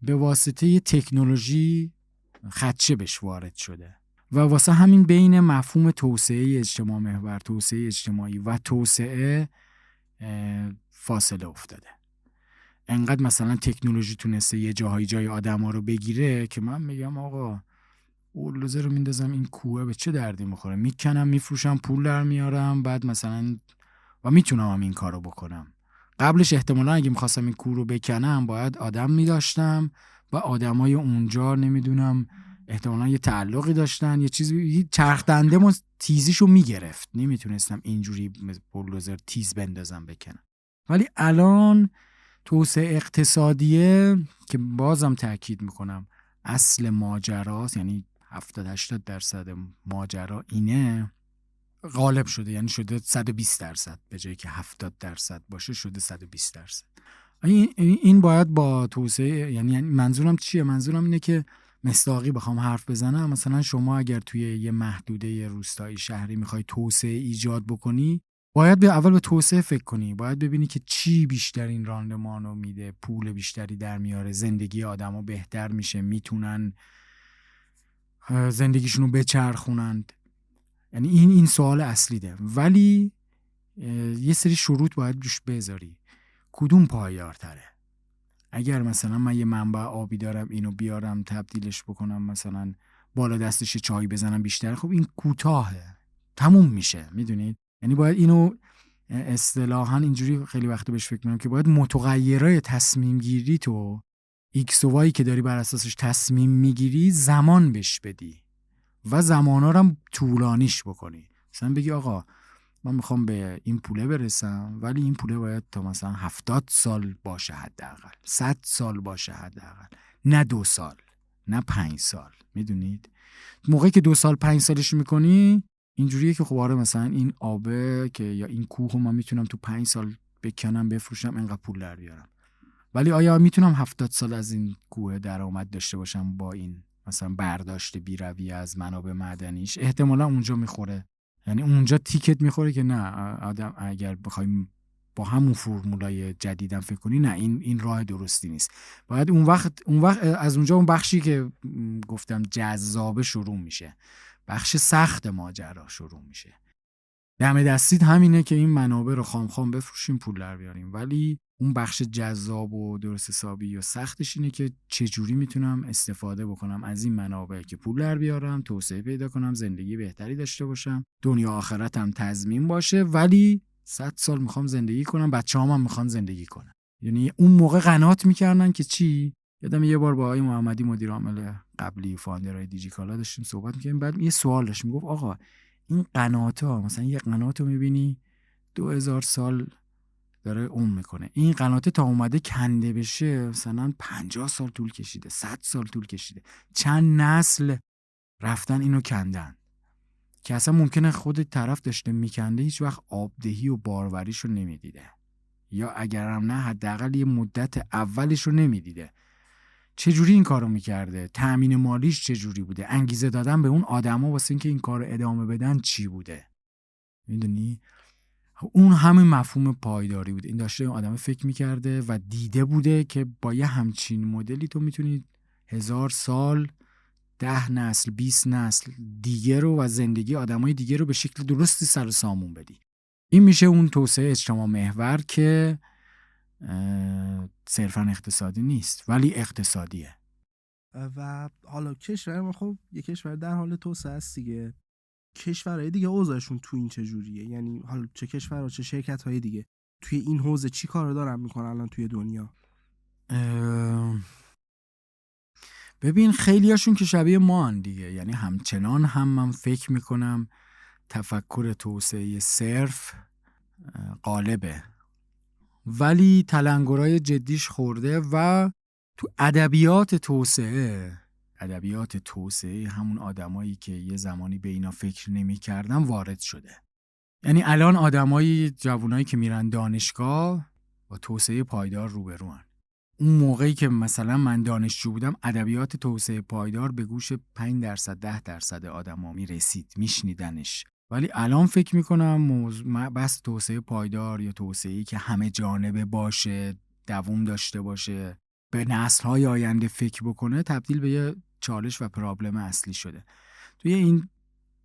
به واسطه تکنولوژی خدشه بهش وارد شده و واسه همین بین مفهوم توسعه اجتماع محور، توسعه اجتماعی و توسعه فاصله افتاده. انقدر مثلا تکنولوژی تونسته یه جای آدما رو بگیره که من میگم آقا بولدوزر رو میندازم این کوه به چه دردی میخوره، میکنم میفروشم پول در میارم، بعد مثلا و میتونم هم این کارو بکنم. قبلش احتمالا اگه میخواستم این کوه رو بکنم باید آدم میداشتم و آدمای اونجا نمیدونم احتمالا یه تعلقی داشتن، یه چیزی چرخ دنده تیزیشو میگرفت، نمیتونستم اینجوری بولدوزر تیز بندازم بکنم. ولی الان توسعه اقتصادیه که بازم تاکید میکنم اصل ماجراست، یعنی 70-80% ماجرا اینه، غالب شده، یعنی شده 120% به جایی که 70% باشه شده 120%. این باید با توسعه، یعنی منظورم چیه؟ منظورم اینه که مصداقی بخوام حرف بزنم، مثلا شما اگر توی یه محدوده روستایی شهری میخوای توسعه ایجاد بکنی باید به اول به توسعه فکر کنی، باید ببینی که چی بیشترین راندمان رو میده، پول بیشتری در میاره، زندگی آدما بهتر میشه، میتونن زندگیشون رو بچرخونند. یعنی این سوال اصلیه. ولی یه سری شروط باید روش بذاری. کدوم پایدارتره؟ اگر مثلا من یه منبع آبی دارم، اینو بیارم تبدیلش بکنم مثلا بالا دستش چای بزنم بیشتر، خب این کوتاهه، تموم میشه. میدونید؟ یعنی باید اینو اصطلاحاً اینجوری خیلی وقت بهش فکر میکنم که باید متغیرهای تصمیم گیری تو ایکس و وای که داری بر اساسش تصمیم میگیری زمان بهش بدی و زمانا رو هم طولانیش بکنی. مثلا بگی آقا من میخوام به این پوله برسم، ولی این پوله باید تا مثلا 70 سال باشه حداقل، 100 سال باشه حداقل، نه 2 سال، نه 5 سال. میدونید؟ موقعی که 2 سال 5 سالش میکنی اینجوریه که خب آره مثلا این آبه که یا این کوه رو من میتونم تو 5 سال بکنم بفروشم اینقدر پول در بیارم. ولی آیا میتونم 70 سال از این کوه درآمد داشته باشم با این مثلا برداشت بی‌رویه از منابع معدنیش؟ احتمالا اونجا میخوره. یعنی اونجا تیکت میخوره که نه آدم اگر بخوایم با همون فرمولای جدیدم فکر کنی، نه این راه درستی نیست. باید اون وقت از اونجا اون بخشی که گفتم جذابه شروع میشه، بخش سخت ماجرا شروع میشه. دم دستید همینه که این منابع رو خام بفروشیم پول در بیاریم، ولی اون بخش جذاب و درست حسابی و سختش اینه که چجوری میتونم استفاده بکنم از این منابع که پول در بیارم، توسعه پیدا کنم، زندگی بهتری داشته باشم، دنیا آخرتم تضمین باشه، ولی 100 سال میخوام زندگی کنم، بچه‌هام هم میخوان زندگی کنن. یعنی اون موقع قناعت میکردن که چی؟ یادم یه بار با آقای محمدی مدیر عامل قبلی فاوندرهای دیجیکالا داشتیم صحبت می‌کردیم، بعد یه سوال داشت، میگفت آقا این قنات‌ها مثلا یه قناتو می‌بینی 2000 سال داره عمر میکنه، این قناته تا اومده کنده بشه مثلا 50 سال طول کشیده، 100 سال طول کشیده، چند نسل رفتن اینو کندن که اصلا ممکنه خود طرف داشته میکنده هیچ وقت آبدهی و باروریشو نمیدیده، یا اگرم نه حداقل یه مدت اولش رو نمیدیده. چجوری این کارو میکرده؟ تأمین مالیش چجوری بوده؟ انگیزه دادن به اون آدما واسه اینکه این کارو ادامه بدن چی بوده؟ میدونی؟ اون همین مفهوم پایداری بود. این داشته این آدم فکر میکرده و دیده بوده که با یه همچین مدلی تو میتونی 1000 سال 10 نسل 20 نسل دیگه رو و زندگی آدمای دیگه رو به شکل درستی سر و سامون بدی. این میشه اون توسعه اجتماع محور که صرفا اقتصادی نیست ولی اقتصادیه. و حالا کشور ما خب یه کشور در حال توسعه است دیگه. کشورهای دیگه اوضاعشون تو این چه جوریه؟ یعنی حالا چه کشورها چه شرکت‌های دیگه توی این حوزه چی کارو دارن میکنن الان توی دنیا؟ ببین خیلیاشون که شبیه ما هن دیگه، یعنی همچنان هم من فکر میکنم تفکر توسعه صرف غالبه، ولی تلنگرهای جدیش خورده و تو ادبیات توسعه همون آدمایی که یه زمانی به اینا فکر نمی‌کردن وارد شده. یعنی الان آدمایی جوانایی که میرن دانشگاه با توسعه پایدار روبروان. اون موقعی که مثلا من دانشجو بودم ادبیات توسعه پایدار به گوش 5% 10% آدما میرسید، میشنیدنش. ولی الان فکر میکنم بس توسعه پایدار یا توسعه‌ای که همه جانبه باشه، دوام داشته باشه، به نسل‌های آینده فکر بکنه، تبدیل به یه چالش و پرابلم اصلی شده. توی این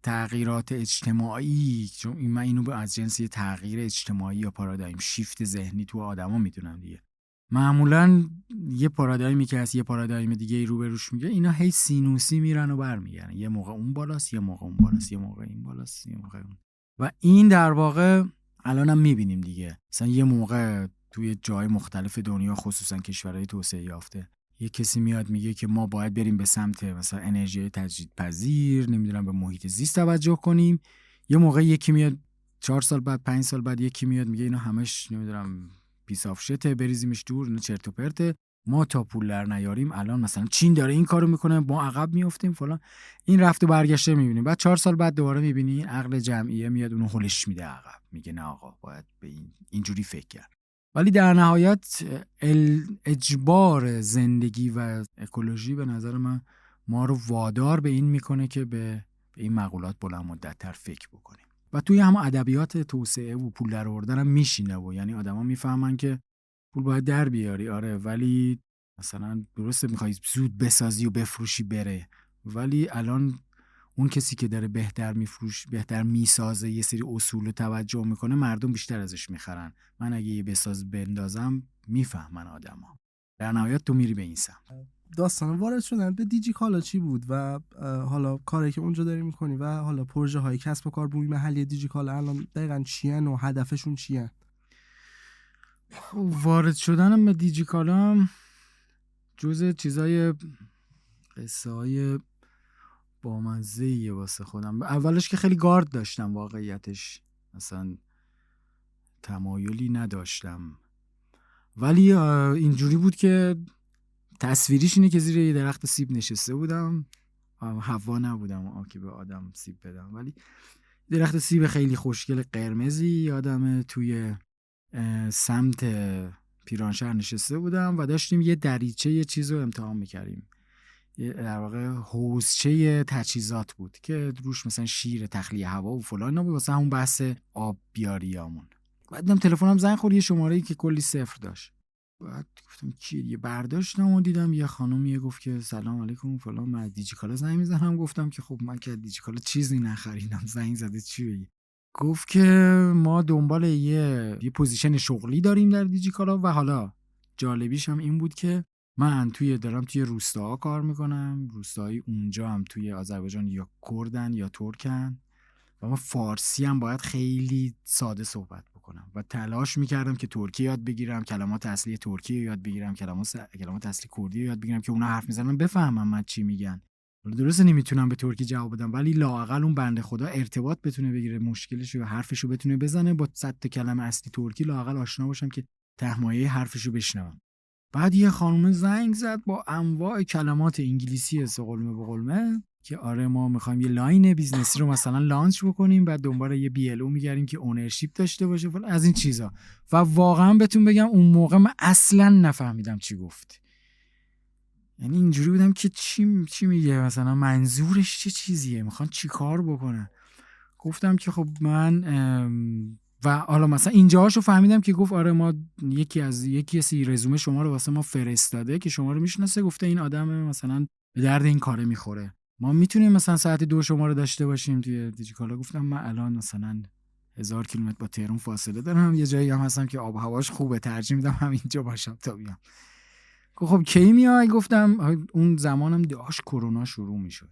تغییرات اجتماعی، چون من اینو از جنس یه تغییر اجتماعی یا پارادایم شیفت ذهنی تو آدما میدونم دیگه. معمولاً یه پارادایمی که از یه پارادایم دیگه رو به روش میگه، اینا هی سینوسی میرن و برمیگردن، یه موقع اون بالاست، یه موقع اون بالاست، یه موقع این بالاست، یه موقع اون. و این در واقع الانم میبینیم دیگه. مثلا یه موقع توی جای مختلف دنیا، خصوصا کشورهای توسعه یافته، یه کسی میاد میگه که ما باید بریم به سمت مثلا انرژی تجدیدپذیر، نمیدونم به محیط زیست توجه کنیم. یه موقع یکی میاد 4 سال بعد 5 سال بعد یکی میاد میگه اینا همش نمیدونم پیس آف شته، بریزیمش دور، اینا چرت و پرته، ما تا پول در نیاریم الان مثلا چین داره این کارو میکنه ما عقب میافتیم فلان. این رفت و برگشته میبینیم، بعد 4 سال بعد دوباره میبینی عقل جمعیه میاد اونو هلش میده عقب، میگه نه آقا باید به اینجوری فکر کرد. ولی در نهایت اجبار زندگی و اکولوژی به نظر من ما رو وادار به این میکنه که به این مقولات بلند مدت تر فکر بکنیم. و توی هم ادبیات توسعه و پول در آوردن هم میشینه و یعنی آدما میفهمن که پول باید در بیاری، آره، ولی مثلا درسته میخوای زود بسازی و بفروشی بره، ولی الان اون کسی که داره بهتر میسازه، یه سری اصول رو توجه میکنه، مردم بیشتر ازش میخرن. من اگه یه بساز بندازم میفهمن آدما. در نهایت تو میری به این سمت. داستان وارد شدن به دیجیکالا چی بود و حالا کاری که اونجا داری میکنی و حالا پروژه های کسب و کار بومی محلی دیجیکالا الان دقیقاً چیه و هدفشون چیه؟ وارد شدنم به دیجیکالا جزء چیزای قصه های بامزه‌ایه واسه خودم. اولش که خیلی گارد داشتم، واقعیتش اصلا تمایلی نداشتم، ولی اینجوری بود که تصویریش اینه که زیر یه درخت سیب نشسته بودم، هوا نبودم که به آدم سیب بدم، ولی درخت سیب خیلی خوشگل قرمزی یادمه توی سمت پیرانشهر نشسته بودم و داشتیم یه دریچه یه چیز رو امتحان میکردیم، در واقع حوضچه تجهیزات بود که روش مثلا شیر تخلیه هوا و فلان نبود، واسه همون بحث آب بیاریامون. بعدم تلفنم زنگ خورد، یه شماره‌ای که کلی صفر داشت. بعد گفتم کی؟ یه برداشتم و دیدم یه خانومیه گفت که سلام علیکم فلان، من از دیجیکالا زنگ میزنم. گفتم که خب من که دیجیکالا چیزی نخریدم، زنگ زده چی بگی؟ گفت که ما دنبال یه پوزیشن شغلی داریم در دیجیکالا و حالا جالبیش هم این بود که من دارم توی روستاها کار میکنم، روستاهای اونجا هم توی آذربایجان یا کردن یا ترکن و من فارسی هم باید خیلی ساده صحبت بکنم و تلاش میکردم که ترکی یاد بگیرم، کلمات اصلی ترکی یاد بگیرم، کلمات اصلی کردی یاد بگیرم که اونا حرف میزنن بفهمم من چی میگن. درسته نمیتونم به ترکی جواب بدم، ولی لااقل اون بنده خدا ارتباط بتونه بگیره، مشکلش یا حرفشو بتونه بزنه، با 100 تا کلمه اصلی ترکی لااقل آشنا باشم که تهمایه حرفشو بشنوم. بعد یه خانم زنگ زد با انواع کلمات انگلیسی سقلمه به قلمه که آره ما میخوایم یه لاین بیزنسی رو مثلا لانچ بکنیم، بعد دنبال یه BLO میگردیم که اونرشیپ داشته باشه فلان از این چیزا. و واقعا بهتون بگم اون موقع من اصلا نفهمیدم چی گفت. یعنی اینجوری بودم که چی میگه، مثلا منظورش چه چیزیه، میخوان چی کار بکنن. گفتم که خب من و حالا مثلا اینجاهاشو فهمیدم که گفت آره ما یکی کسی رزومه شما رو واسه ما فرستاده که شما رو میشناسه، گفته این آدم مثلا به درد این کاره میخوره، ما میتونیم مثلا ساعت 2 شما رو داشته باشیم توی دیجیکالا. گفتم من الان مثلا 1000 کیلومتر با تهران فاصله دارم، یه جایی هم هستم که آب و هواش خوبه، ترجیح میدم همینجا باشم تا بیام. خب کی میای؟ گفتم اون زمانم داشت کرونا شروع میشد.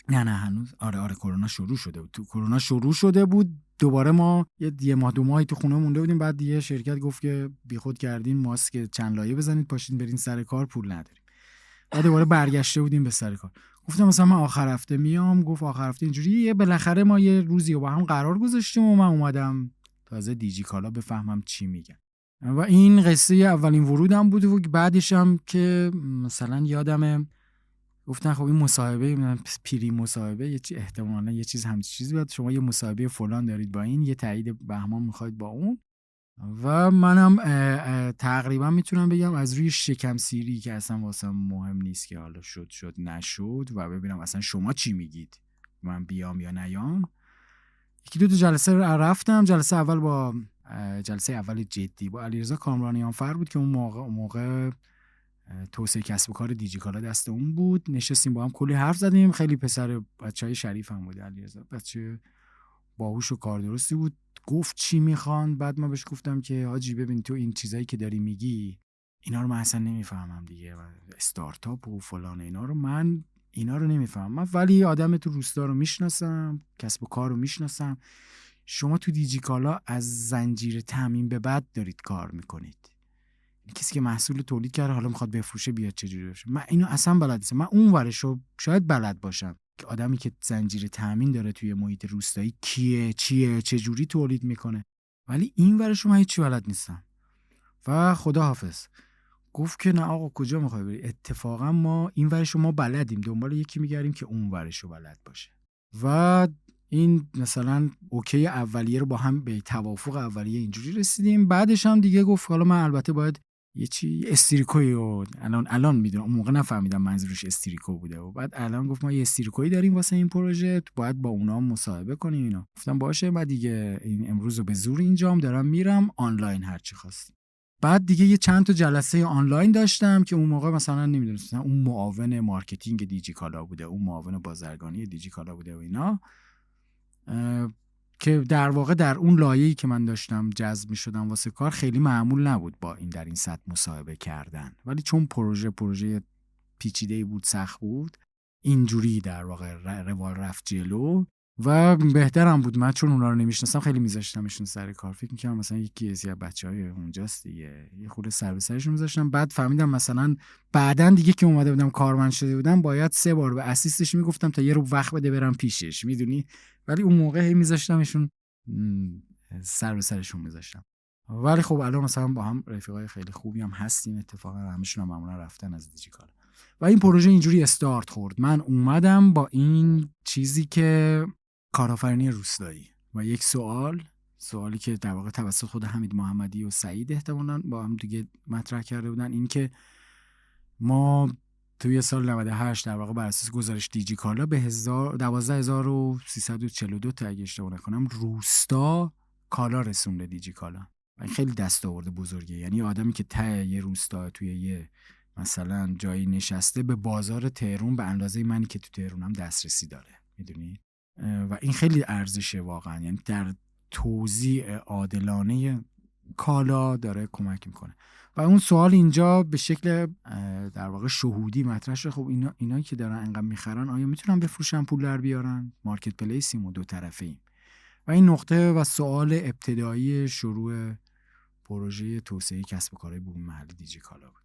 نه هنوز آره کرونا شروع شده بود. تو کرونا شروع شده بود دوباره ما یه ماه 2 ماهی تو خونه مونده بودیم. بعد یه شرکت گفت که بیخود کردین، ماسک چند لایه بزنید پاشین برین سر کار، پول نداریم. بعد دوباره برگشته بودیم به سر کار. گفتم مثلا من آخر هفته میام. گفت آخر هفته اینجوری بالاخره ما یه روزی با هم قرار گذاشتیم و من اومدم تازه دیجیکالا بفهمم چی میگن. و این قصه اولین ورودم بود و بعدش هم که مثلا یادمه گفتن خب این مصاحبه پیری مصاحبه یه احتمالاً یه چیز همچین چیزی بود، شما یه مصاحبه فلان دارید با این، یه تایید بهمان میخواید با اون. و منم تقریبا میتونم بگم از روی شکم سیری که اصلا واسه مهم نیست که حالا شد نشد و ببینم اصلا شما چی میگید من بیام یا نیام، 1-2 جلسه رفتم. جلسه اول جدی با علیرضا کامرانیان فر بود که اون موقع توسعه کسب و کار دیجیکالا دست اون بود. نشستیم با هم کلی حرف زدیم. خیلی پسر بچهای شریف هم بود علیرضا، بچه باهوش و کار درستی بود. گفت چی میخوان. بعد من بهش گفتم که حاجی ببین تو این چیزایی که داری میگی اینا رو من اصلا نمیفهمم دیگه، استارتاپ و فلان اینا رو نمیفهمم، ولی آدم تو روستا رو میشناسم، کسب و کار رو میشناسم. شما تو دیجیکالا از زنجیره تامین به بعد دارید کار میکنید. کسی که محصول تولید کرده حالا میخواد بفروشه بیاد چجوری بشه. من اینو اصلا بلد نیستم. من اون ورشو شاید بلد باشم که آدمی که زنجیره تامین داره توی محیط روستایی کیه، چیه، چجوری تولید میکنه، ولی این ورشو من هیچی بلد نیستم. و خداحافظ. گفت که نه آقا کجا میخوای بری؟ اتفاقا ما این ورشو ما بلدیم، دنبال یکی میگردیم که اون ورشو بلد باشه. و این مثلا اوکی اولیه رو با هم به توافق اولیه اینجوری رسیدیم. بعدش هم دیگه گفت حالا من البته باید یه چی استریکوی و الان میدونم، اون موقع نفهمیدم منظورش استریکو بوده و بعد الان گفت ما یه استریکوی داریم واسه این پروژه، باید با اونا مصاحبه کنیم اینا. گفتم باشه. بعد دیگه این امروز رو به زور اینجام دارم میرم آنلاین هر چی خواست. بعد دیگه یه چند تا جلسه آنلاین داشتم که اون موقع مثلا نمیدونستم اون معاون مارکتینگ دیجیکالا بوده، اون معاون بازرگانی دیجیکالا بوده و اینا، که در واقع در اون لایه‌ای که من داشتم جذب می‌شدم واسه کار خیلی معمول نبود با این در این سطح مصاحبه کردن، ولی چون پروژه پیچیده‌ای بود، سخت بود، اینجوری در واقع روال رفت جلو و بهترم بود. من چون اونا رو نمیشناسم خیلی میذاشتمشون سر کار، فکر می‌کردم مثلا یکی از بچه‌های اونجاست دیگه، یه خورده سر به سرشون میذاشتم. بعد فهمیدم مثلا بعدن دیگه که اومده بودم کارمند شده بودم باید 3 بار به اسیستش میگفتم تا یه رو وقت بده برم پیشش، میدونی، ولی اون موقع هی میذاشتمشون سر به سرشون میذاشتم. ولی خب الان مثلا با هم رفیقای خیلی خوبی هم هستیم، اتفاقا همشون هم معمولا رفتن از دیجیکالا و این پروژه اینجوری استارت خورد. من اومدم با این چیزی که کارآفرینی روستایی و یک سوالی که در واقع توسط خود حمید محمدی و سعید احتمالاً با هم دیگه مطرح کرده بودن، این که ما توی سال 98 در واقع بر اساس گزارش دیجیکالا به 12342 تا اگه اشتباه نکنم روستا کالا رسونده دیجیکالا و این خیلی دستاورد بزرگیه. یعنی آدمی که ته یه روستا توی یه مثلا جایی نشسته به بازار تهران به اندازه منی که تو تهرانم دسترسی داره، میدونی، و این خیلی ارزشه واقعا، یعنی در توزیع عادلانه کالا داره کمک میکنه. و اون سوال اینجا به شکل در واقع شهودی مطرح شده، خب اینا که دارن انقدر میخرن آیا میتونن بفروشن پول در بیارن؟ مارکت پلیسیم و دو طرفه ایم. و این نقطه و سوال ابتدایی شروع پروژه توسعه کسب و کارهای بوم محلی دیجیکالا بود.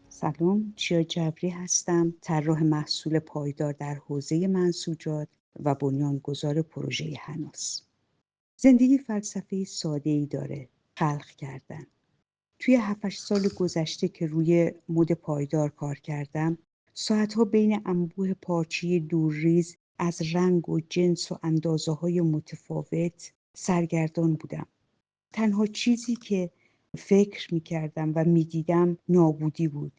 سلام، چیا جبری هستم، طراح محصول پایدار در حوزه منسوجات و بنیانگذار پروژه هناس. زندگی فلسفه ساده‌ای داره، خلق کردن. توی 7-8 سال گذشته که روی مد پایدار کار کردم، ساعتها بین انبوه پارچه‌ای دورریز از رنگ و جنس و اندازه‌های متفاوت سرگردان بودم. تنها چیزی که فکر می‌کردم و می‌دیدم نابودی بود.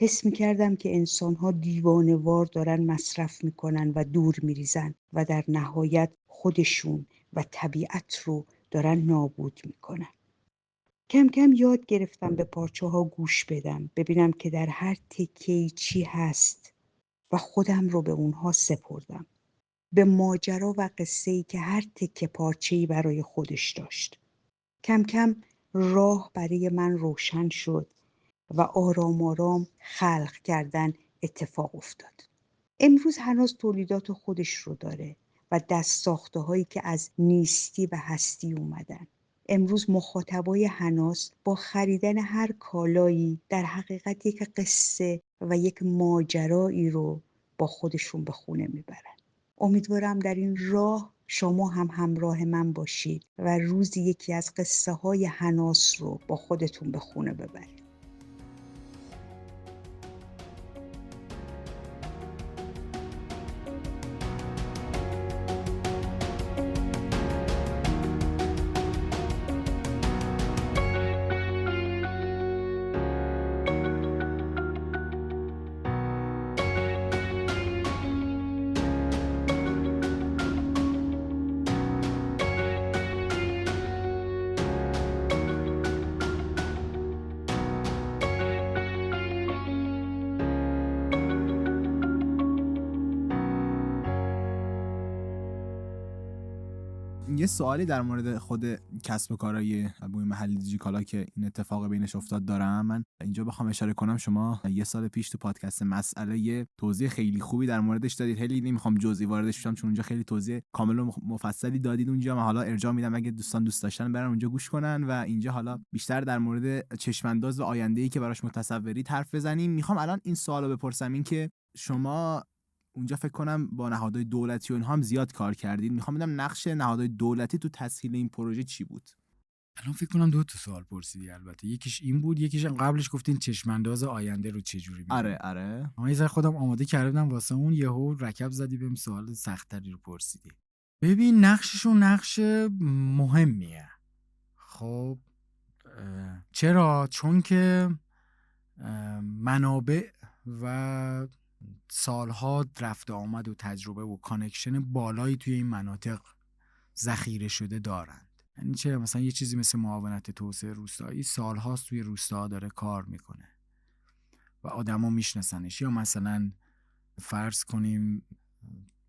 حس می‌کردم که انسان‌ها دیوانه‌وار دارن مصرف می‌کنن و دور می‌ریزن و در نهایت خودشون و طبیعت رو دارن نابود می‌کنن. کم کم یاد گرفتم به پارچه‌ها گوش بدم، ببینم که در هر تکه‌ای چی هست و خودم رو به اونها سپردم. به ماجرا و قصه‌ای که هر تکه پارچه‌ای برای خودش داشت. کم کم راه برای من روشن شد و آرام آرام خلق کردن اتفاق افتاد. امروز هنوز تولیدات خودش رو داره و دست ساخته هایی که از نیستی و هستی اومدن. امروز مخاطبای هناس با خریدن هر کالایی در حقیقت یک قصه و یک ماجرایی رو با خودشون به خونه میبرن. امیدوارم در این راه شما هم همراه من باشید و روزی یکی از قصه های هناس رو با خودتون به خونه ببرید. یه سوالی در مورد خود کسب و کارهای بومی محلی دیجیکالا که این اتفاق بینش افتاد دارم. من اینجا بخوام اشاره کنم، شما یه سال پیش تو پادکست مسئله یه توضیح خیلی خوبی در موردش دادید. خیلی نمیخوام جزئی واردش بشم چون اونجا خیلی توضیح کامل و مفصلی دادید اونجا. من حالا ارجاع میدم اگه دوستان دوست داشتن برن اونجا گوش کنن و اینجا حالا بیشتر در مورد چشمانداز و آینده‌ای که براش متصورید حرف بزنیم. میخوام الان این سوالو بپرسم، این که شما اونجا فکر کنم با نهادهای دولتی و اینها هم زیاد کار کردید. میخوام بدونم نقش نهادهای دولتی تو تسهیل این پروژه چی بود؟ الان فکر کنم 2 تا سوال پرسیدی. البته یکیش این بود، یکیش هم قبلش گفتین چشمانداز آینده رو چه جوری می‌بینی. آره. من یه ذره خودم آماده کردم واسه اون، یهو رکب زدی بهم سوال سخت‌تری رو پرسیدی. ببین نقششون نقش مهمیه. خب چرا؟ چون که منابع و سالها رفت آمد و تجربه و کانکشن بالایی توی این مناطق ذخیره شده دارند. یعنی چه مثلا یه چیزی مثل معاونت توسعه روستایی سالهاست توی روستاها داره کار میکنه و آدما میشناسنش. یا مثلا فرض کنیم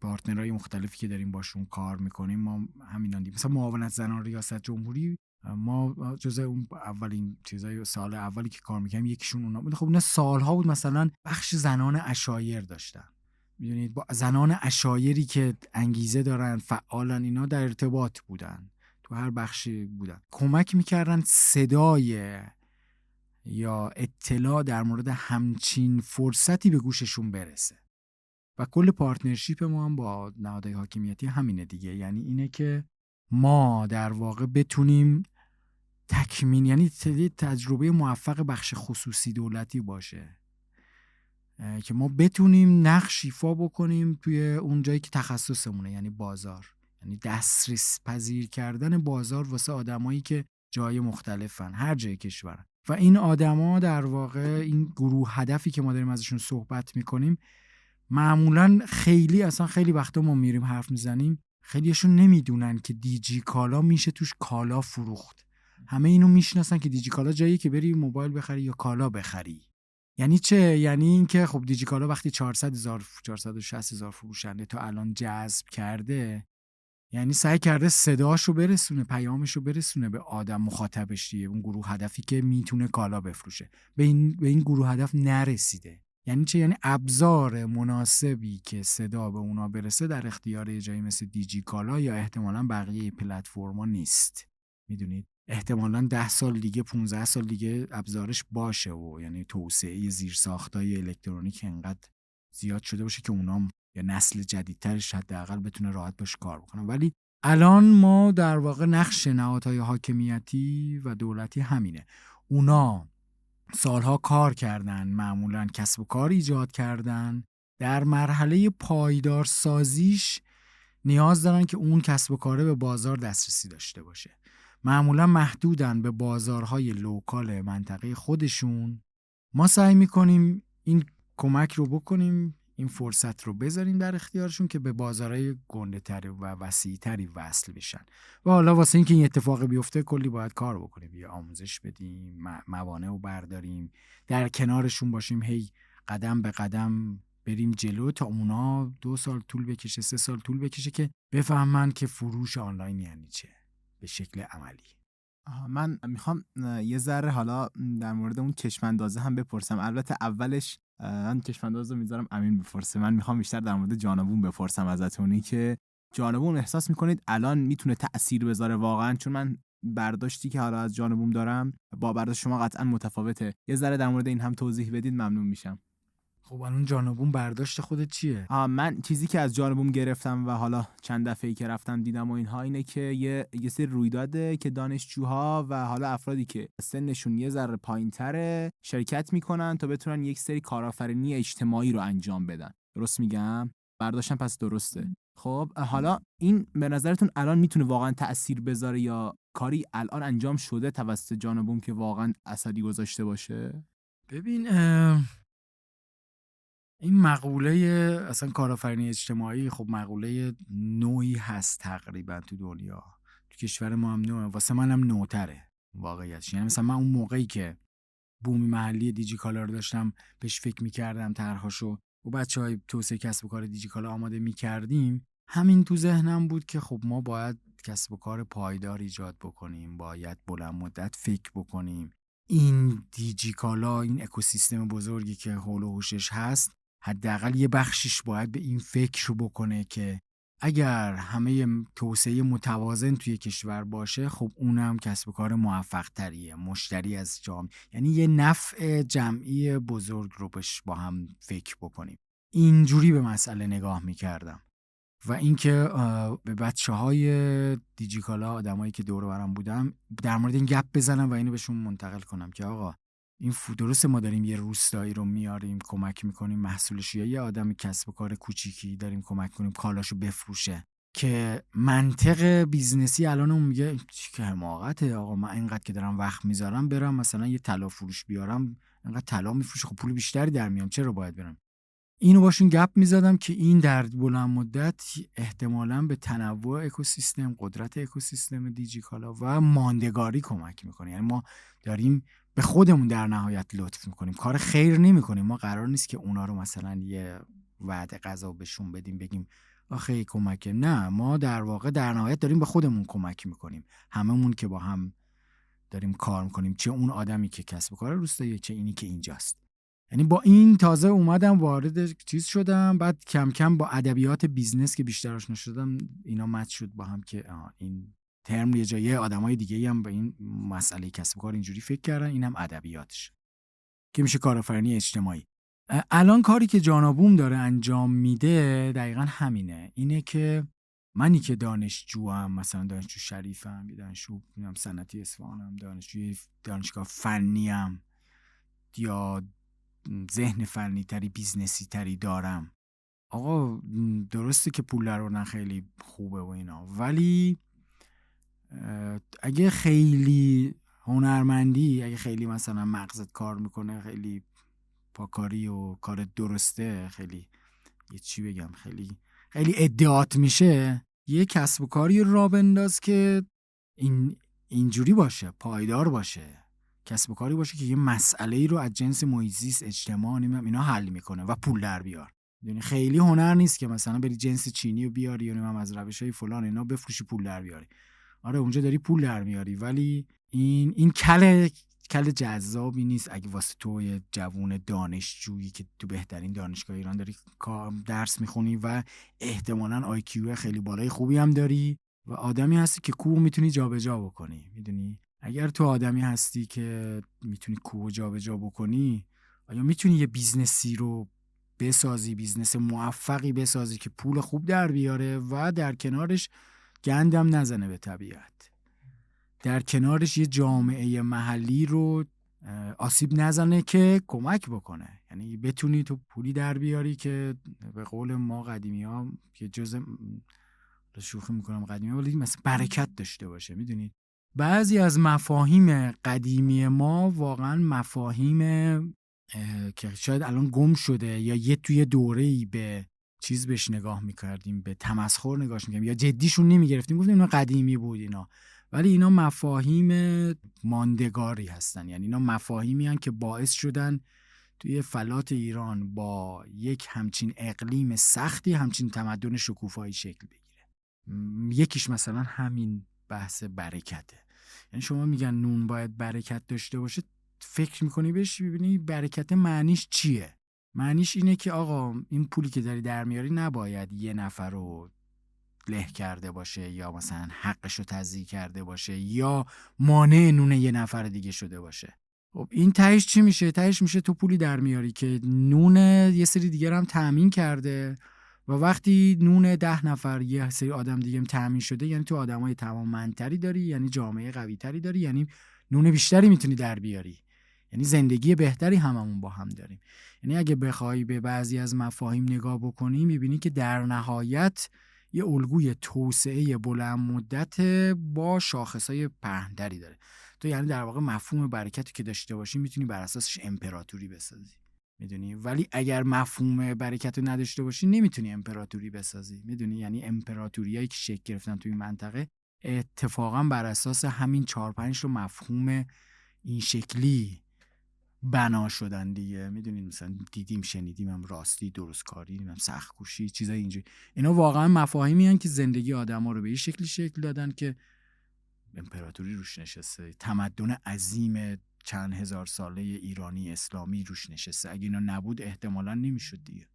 پارتنرهای مختلفی که داریم باشون کار میکنیم، ما همینان دیم. مثلا معاونت زنان ریاست جمهوری، ما جزء اون اولین چیزای سال اولی که کار می‌کردیم یکیشون اونا بود. خب اینا سالها بود مثلا بخش زنان عشایر داشتن، میدونید با زنان عشایری که انگیزه دارن، فعالن، اینا در ارتباط بودن، تو هر بخشی بودن، کمک میکردن صدای یا اطلاع در مورد همچین فرصتی به گوششون برسه. و کل پارتنرشیپ ما هم با نهادهای حاکمیتی همینه دیگه. یعنی اینه که ما در واقع بتونیم تکمین، یعنی تجربه موفق بخش خصوصی دولتی باشه که ما بتونیم نقش ایفا بکنیم توی اون جایی که تخصصمونه، یعنی بازار، یعنی دسترس پذیر کردن بازار واسه آدمایی که جای مختلفن، هر جای کشورن. و این آدما در واقع این گروه هدفی که ما داریم ازشون صحبت میکنیم، معمولا خیلی وقتا ما میریم حرف میزنیم، خیلیشون نمیدونن که دیجیکالا میشه توش کالا فروخت. همه اینو میشناسن که دیجیکالا جاییه که بری موبایل بخری یا کالا بخری. یعنی چه؟ یعنی این که خب دیجیکالا وقتی 460,000 فروشنده تا الان جذب کرده، یعنی سعی کرده صداشو برسونه، پیامشو برسونه به آدم مخاطبش دیگه، اون گروه هدفی که میتونه کالا بفروشه. به این گروه هدف نرسیده. یعنی چه؟ یعنی ابزار مناسبی که صدا به اونا برسه در اختیار یه جایی مثل دیجیکالا یا احتمالاً بقیه پلتفرما نیست. میدونید احتمالاً 10 سال دیگه 15 سال دیگه ابزارش باشه و یعنی توسعه زیرساختای الکترونیک انقدر زیاد شده باشه که اونا یا نسل جدیدترش حداقل بتونه راحت باش کار بکنه. ولی الان ما در واقع نقش نهادهای حاکمیتی و دولتی همینه. اونا سالها کار کردن، معمولاً کسب و کار ایجاد کردن، در مرحله پایدار سازیش نیاز دارن که اون کسب و کاره به بازار دسترسی داشته باشه. معمولاً محدودن به بازارهای لوکال منطقه خودشون. ما سعی میکنیم این کمک رو بکنیم، این فرصت رو بذاریم در اختیارشون که به بازارهای گنده‌تری و وسیع‌تری وصل بشن. و حالا واسه اینکه این اتفاق بیفته کلی باید کار بکنیم، یا آموزش بدیم، موانع رو برداریم، در کنارشون باشیم، هی قدم به قدم بریم جلو تا اونا 2 سال طول بکشه، 3 سال طول بکشه که بفهمن که فروش آنلاین یعنی چه به شکل عملی. من میخوام یه ذره حالا در مورد اون چشماندازه هم بپرسم. البته اولش من چشمانداز رو میذارم امین بپرسه. من میخوام بیشتر در مورد جانبون بپرسم ازتونی که جانبون احساس میکنید الان میتونه تأثیر بذاره واقعا؟ چون من برداشتی که حالا از جانبون دارم با برداشت شما قطعا متفاوته. یه ذره در مورد این هم توضیح بدید ممنون میشم. خب الان جانبون برداشت خودت چیه؟ من چیزی که از جانبون گرفتم و حالا چند دفعه‌ای که رفتم دیدم و اینها اینه که یه سری رویداده که دانشجوها و حالا افرادی که سنشون یه ذره پایین‌تره شرکت میکنن تا بتونن یک سری کارآفرینی اجتماعی رو انجام بدن. درست میگم؟ برداشتم پس درسته. خب حالا این به نظرتون الان میتونه واقعا تأثیر بذاره یا کاری الان انجام شده توسط جانبون که واقعا اثری گذاشته باشه؟ ببین این مقوله اصلا کارآفرینی اجتماعی خب مقوله نوعی هست تقریبا تو دنیا. تو کشور ما هم نوعه، واسه منم نوتره واقعیتش. یعنی مثلا من اون موقعی که بومی محلی دیجیکالا رو داشتم بهش فکر می‌کردم، طرحاشو با بچه‌های توسعه کسب و کار دیجیکالا آماده می‌کردیم، همین تو ذهنم بود که خب ما باید کسب و کار پایدار ایجاد بکنیم، باید بلند مدت فکر بکنیم. این دیجیکالا، این اکوسیستم بزرگی که حول و حوشش هست، حداقل یه بخشش باید به این فکر بکنه که اگر همه توسعه متوازن توی کشور باشه، خب اونم کسب و کار موفق تریه، مشتری از جامعه، یعنی یه نفع جمعی بزرگ رو با هم فکر بکنیم. اینجوری به مسئله نگاه میکردم و اینکه به بچه‌های دیجیکالا، آدمایی که دور و برم بودم، در مورد این گپ بزنم و اینو بهشون منتقل کنم که آقا این درسته ما داریم یه روستایی رو میاریم کمک میکنیم محصولش، یا یه آدم کسب و کار کوچیکی داریم کمک کنیم کالاشو بفروشه، که منطق بیزنسی الان اون میگه که حماقته، آقا من اینقدر که دارم وقت میذارم برم مثلا یه طلا فروش بیارم، اینقدر طلا میفروشه، خب پول بیشتری در میام، چرا باید برم؟ اینو باشون گپ میزدم که این در بلند مدت احتمالاً به تنوع اکوسیستم، قدرت اکوسیستم دیجیکالا و ماندگاری کمک میکنه. یعنی ما داریم به خودمون در نهایت لطف میکنیم، کار خیر نمیکنیم. ما قرار نیست که اونا رو مثلا یه وعده غذا بهشون بدیم بگیم آخه کمک، نه، ما در واقع در نهایت داریم به خودمون کمک میکنیم، هممون که با هم داریم کار میکنیم، چه اون آدمی که کسب و کار روستایی، چه اینی که اینجاست. یعنی با این تازه اومدم وارد چیز شدم، بعد کم کم با ادبیات بیزنس که بیشتر آشنا شدم اینا مچ شد با هم که این ترم یه جایی آدمای دیگه‌ای هم به این مسئله کسب و کار اینجوری فکر کردن، اینم ادبیاتش که میشه کارآفرینی اجتماعی. الان کاری که جانابوم داره انجام میده دقیقاً همینه، اینه که منی که دانشجوام، مثلا دانشجو شریفم، دانشجو صنعتی اصفهانم، دانشجوی دانشگاه فنیم یا ذهن فنی تری بیزنسی تری دارم، آقا درسته که پول درآوردن خیلی خوبه و اینا، ولی اگه خیلی هنرمندی، اگه خیلی مثلا مغزت کار میکنه، خیلی پاکاری و کار درسته، خیلی یه چی بگم، خیلی ادعات میشه، یه کسب و کاری را بنداز که اینجوری باشه، پایدار باشه، کسب و کاری باشه که یه مسئله‌ای رو از جنس محیط زیست، اجتماع، اینا حل میکنه و پول در بیار. یعنی خیلی هنر نیست که مثلا بری جنس چینی رو بیاری یا هم از روش‌های فلان اینا بفروشی پول در بیاری. آره اونجا داری پول در میاری، ولی این کل جذابی نیست اگه واسه تو یه جوون دانشجویی که تو بهترین دانشگاه ایران داری درس میخونی و احتمالاً آیکیو خیلی بالای خوبی هم داری و آدمی هستی که کوه میتونی جابجا بکنی. میدونی اگر تو آدمی هستی که میتونی کوه جابجا بکنی، آیا میتونی یه بیزنسی رو بسازی، بیزنس موفقی بسازی که پول خوب در بیاره و در کنارش گندم نزنه به طبیعت، در کنارش یه جامعه محلی رو آسیب نزنه که کمک بکنه. یعنی بتونی تو پولی در بیاری که به قول ما قدیمی ها که جزء شوخی میکنم قدیمی ها، ولی مثلا برکت داشته باشه. میدونید بعضی از مفاهیم قدیمی ما واقعا مفاهیم که شاید الان گم شده یا یه توی دوره‌ای به چیز بهش نگاه میکردیم، به تمسخر نگاهش میکردیم یا جدیشون نمیگرفتیم، گفتیم اینا قدیمی بود اینا، ولی اینا مفاهیم ماندگاری هستن. یعنی اینا مفاهیمی هستن که باعث شدن توی فلات ایران با یک همچین اقلیم سختی همچین تمدن شکوفایی شکل بگیره. یکیش مثلا همین بحث برکته. یعنی شما میگن نون باید برکت داشته باشه، فکر میکنی بهش ببینی برکت معنیش چیه؟ معنیش اینه که آقا این پولی که داری در میاری نباید یه نفر رو له کرده باشه یا مثلا حقش رو تضییع کرده باشه یا مانع نون یه نفر دیگه شده باشه. خب این تهش چی میشه؟ تهش میشه تو پولی در میاری که نون یه سری دیگه هم تامین کرده و وقتی نون 10 نفر یه سری آدم دیگه هم تامین شده، یعنی تو آدمای توانمندتری داری، یعنی جامعه قوی‌تری داری، یعنی نون بیشتری میتونی در بیاری، یعنی زندگی بهتری هممون با هم داریم. یعنی اگه بخوای به بعضی از مفاهیم نگاه بکنی میبینی که در نهایت یه الگوی توسعه بلند مدت با شاخصهای پهن‌تری داره. تو یعنی در واقع مفهوم برکتی که داشته باشی میتونی بر اساسش امپراتوری بسازی، میدونی، ولی اگر مفهوم برکت رو نداشته باشی نمیتونی امپراتوری بسازی، میدونی. یعنی امپراتوریایی که شکل گرفتن توی منطقه اتفاقا بر اساس همین 4-5 رو مفهوم این شکلی بنا شدن دیگه. میدونید مثلا دیدیم شنیدیم هم راستی درستکاری هم سخت کوشی چیزای اینجوری، اینا واقعا مفاهیمی هستن که زندگی آدما رو به این شکل دادن که امپراتوری روش نشسته، تمدن عظیم چند هزار ساله ایرانی اسلامی روش نشسته. اگه اینا نبود احتمالاً نمیشد دیگه.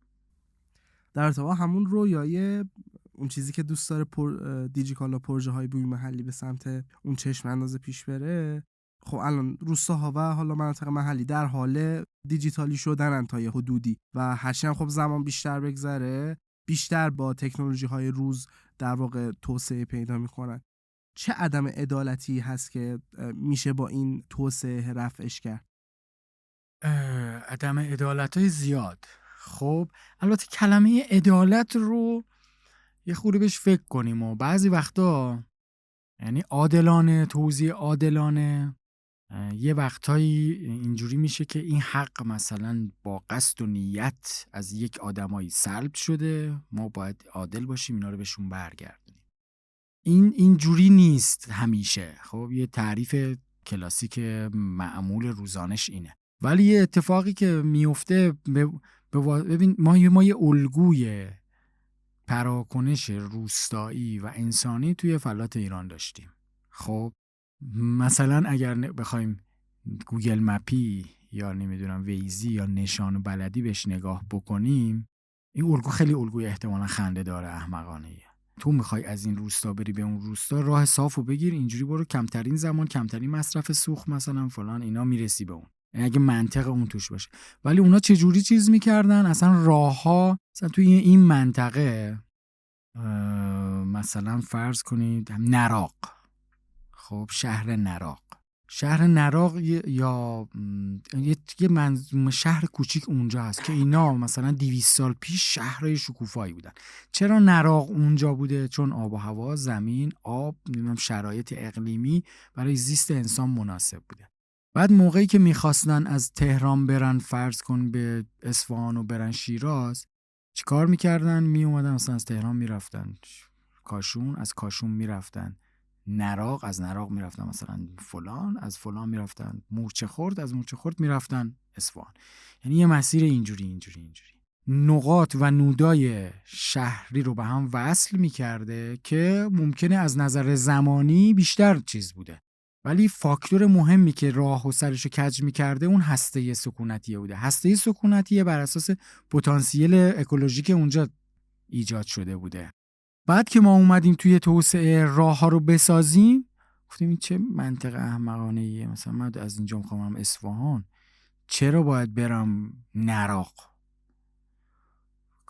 در ارتباط همون رویای اون چیزی که دوست داره دیجیکالا پروژه های بومی محلی به سمت اون چشم اندازه پیش بره، خب الان روستاها و حالا مناطق محلی در حال دیجیتالی شدنن تا یه حدودی و هرچی هم خب زمان بیشتر بگذره بیشتر با تکنولوژی های روز در واقع توسعه پیدا میکنن. چه عدم عدالتی هست که میشه با این توسعه رفعش کرد؟ عدم عدالت‌های زیاد. خب البته کلمه عدالت رو یه خورده بهش فکر کنیم و بعضی وقتا یعنی عادلانه، توزیع عادلانه، یه وقتایی اینجوری میشه که این حق مثلا با قصد و نیت از یک آدمایی سلب شده، ما باید عادل باشیم اینا رو بهشون برگردونیم. اینجوری نیست همیشه. خب یه تعریف کلاسیک معمول روزانش اینه، ولی یه اتفاقی که میفته ببین ما یه الگوی پراکنش روستایی و انسانی توی فلات ایران داشتیم. خب مثلا اگر بخوایم گوگل مپی یا نمیدونم ویزی یا نشان بلدی بهش نگاه بکنیم، این الگو خیلی الگوی احتمالا خنده داره، احمقانه‌ایه. تو میخوای از این روستا بری به اون روستا، راه صافو بگیر اینجوری برو، کمترین زمان، کمترین مصرف سوخت مثلا فلان اینا، میرسی به اون، یعنی اگه منطق اون توش باشه. ولی اونا چه جوری چیز میکردن؟ اصلا راهها مثلا توی این منطقه مثلا فرض کنید نراق، خب شهر نراق یا یه شهر کوچیک اونجا هست که اینا مثلا 200 سال پیش شهرهای شکوفایی بودن. چرا نراق اونجا بوده؟ چون آب و هوا، زمین، آب، شرایط اقلیمی برای زیست انسان مناسب بوده. بعد موقعی که میخواستن از تهران برن فرض کن به اصفهان و برن شیراز، چیکار میکردن؟ میومدن مثلا از تهران میرفتن کاشون، از کاشون میرفتن نراق، از نراق میرفتن مثلا فلان، از فلان میرفتن مورچه خورد، از مورچه خورد میرفتن اصفهان. یعنی یه مسیر اینجوری نقاط و نودای شهری رو به هم وصل میکرده که ممکنه از نظر زمانی بیشتر چیز بوده، ولی فاکتور مهمی که راه و سرشو کج میکرده اون هسته سکونتیه بوده. هسته سکونتیه بر اساس پتانسیل اکولوژیک اونجا ایجاد شده بوده. بعد که ما اومدیم توی توسعه راه ها رو بسازیم، گفتیم این چه منطق احمقانه ایه، مثلا من از اینجا میخوام اصفهان، چرا باید برم نراق؟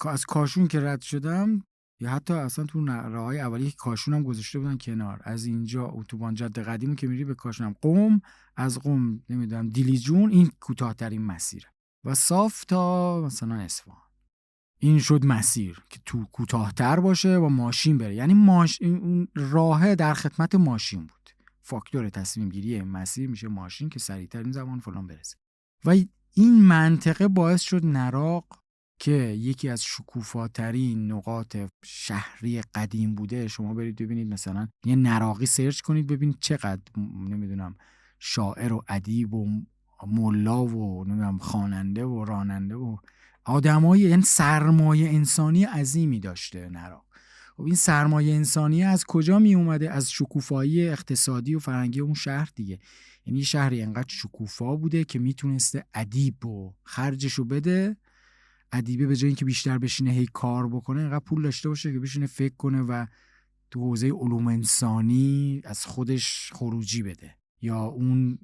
از کاشون که رد شدم، یا حتی اصلا تو راههای اولیه که کاشون هم گذاشته بودن کنار، از اینجا اتوبان جاده قدیمی که میری به کاشون هم قم، از قم نمیدونم دیلیجون، این کوتاه‌ترین مسیره و صاف تا مثلا اصفهان. این شد مسیر که تو کوتاه‌تر باشه و ماشین بره، یعنی اون راه در خدمت ماشین بود. فاکتور تصمیم گیری مسیر میشه ماشین که سریعتر این زمان فلان برسه. و این منطقه باعث شد نراق که یکی از شکوفاترین نقاط شهری قدیم بوده، شما برید ببینید مثلا یه نراقی سرچ کنید ببینید چقدر نمیدونم شاعر و ادیب و ملا و نمیدونم خواننده و راننده و آدمای، یعنی سرمایه انسانی عظیمی داشته نراق. خب این سرمایه انسانی از کجا می اومده؟ از شکوفایی اقتصادی و فرهنگی اون شهر دیگه. یعنی شهری انقدر شکوفا بوده که میتونسته ادیب و خرجشو بده، ادیبه به جای اینکه بیشتر بشینه هی کار بکنه، انقدر پول داشته باشه که بشینه فکر کنه و تو حوزه علوم انسانی از خودش خروجی بده. یا اون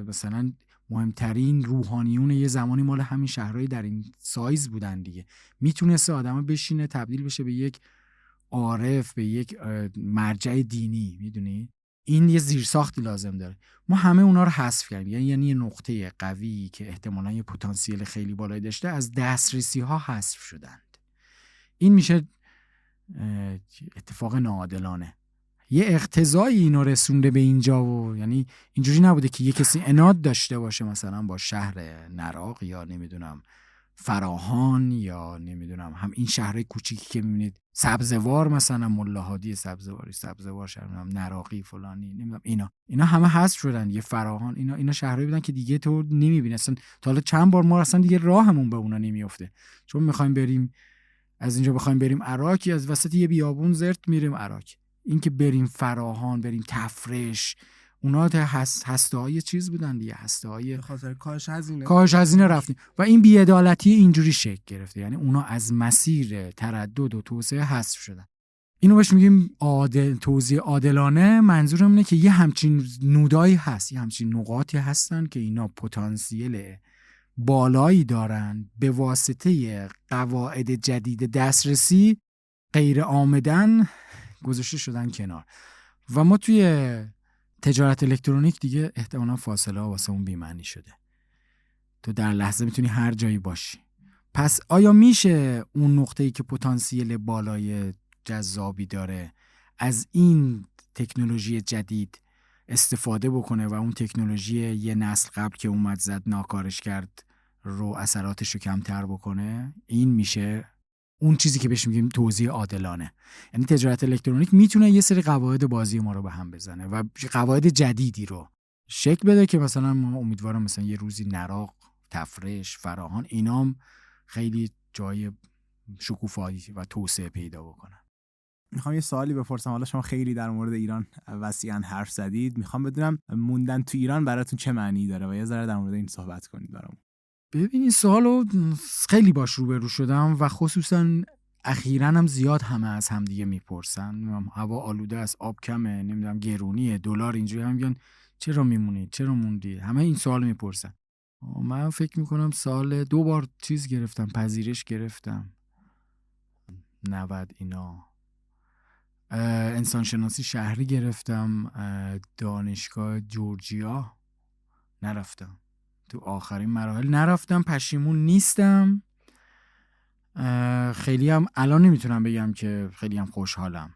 مثلا مهمترین روحانیون یه زمانی مال همین شهرهای در این سایز بودن دیگه، میتونسته آدمه بشینه تبدیل بشه به یک عارف، به یک مرجع دینی. میدونی این یه زیرساختی لازم داره. ما همه اونا رو حذف کردیم، یعنی یه نقطه قوی که احتمالاً یه پتانسیل خیلی بالایی داشته از دسترسی ها حذف شدند. این میشه اتفاق ناعادلانه. یه اقتضایی اینو رسونده به اینجا و یعنی اینجوری نبوده که یه کسی عناد داشته باشه مثلا با شهر نراق یا نمیدونم فراهان یا نمیدونم هم این شهرهای کوچیکی که میبینید سبزوار، مثلا ملاحادی سبزوار شهر نراقی فلانی نمیدونم اینا همه حذف شدن. یه فراهان اینا شهرهایی بودن که دیگه تو نمیبینی اصلا. تا حالا چند بار ما اصلا دیگه راهمون به اونا نمیافته، چون میخوایم بریم از اینجا بخوایم بریم عراق، از وسط یه بیابون زرت میریم عراق. این که بریم فراهان، بریم تفرش، اونا هسته‌های چیز بودن دیگه، هسته‌های به خاطر کاهش هزینه رفتیم و این بی‌عدالتی اینجوری شکل گرفته. یعنی اونا از مسیر تردد و توسعه حذف شدن. اینو بهش میگیم توزیع عادلانه. منظورم اینه که یه همچین نودایی هست، یه همچین نقاطی هستن که اینا پتانسیل بالایی دارن، به واسطه قواعد جدید دسترسی غیر آمدن گذاشته شدن کنار. و ما توی تجارت الکترونیک دیگه احتمالاً فاصله ها واسه اون بی‌معنی شده. تو در لحظه میتونی هر جایی باشی. پس آیا میشه اون نقطه‌ای که پتانسیل بالای جذابی داره از این تکنولوژی جدید استفاده بکنه و اون تکنولوژی یه نسل قبل که اومد زد ناکارش کرد رو اثراتش رو کمتر بکنه؟ این میشه اون چیزی که بهش میگیم توزیع عادلانه. یعنی تجارت الکترونیک میتونه یه سری قواعد بازی ما رو به هم بزنه و قواعد جدیدی رو شکل بده که مثلا ما امیدوارم مثلا یه روزی نراق، تفرش، فراهان اینام خیلی جای شکوفایی و توسعه پیدا بکنن. میخوام یه سوالی بپرسم. حالا شما خیلی در مورد ایران وسیعاً حرف زدید، میخوام بدونم موندن تو ایران براتون چه معنی داره و یه ذره در مورد این صحبت کنید برامون. ببین این سوالو خیلی باش روبرو شدم و خصوصا اخیراً هم زیاد همه از همدیگه میپرسن. هوا آلوده است، آب کمه، نمیدونم گرونیه، دلار اینجوری، هم میگن چرا میمونید، چرا موندی؟ همه این سوالو میپرسن. من فکر میکنم سال 2 بار چیز گرفتم، پذیرش گرفتم 90 اینا. انسان شناسی شهری گرفتم، دانشگاه جورجیا نرفتم، تو آخرین مراحل نرفتم، پشیمون نیستم. خیلی هم الان نمیتونم بگم که خیلی هم خوشحالم.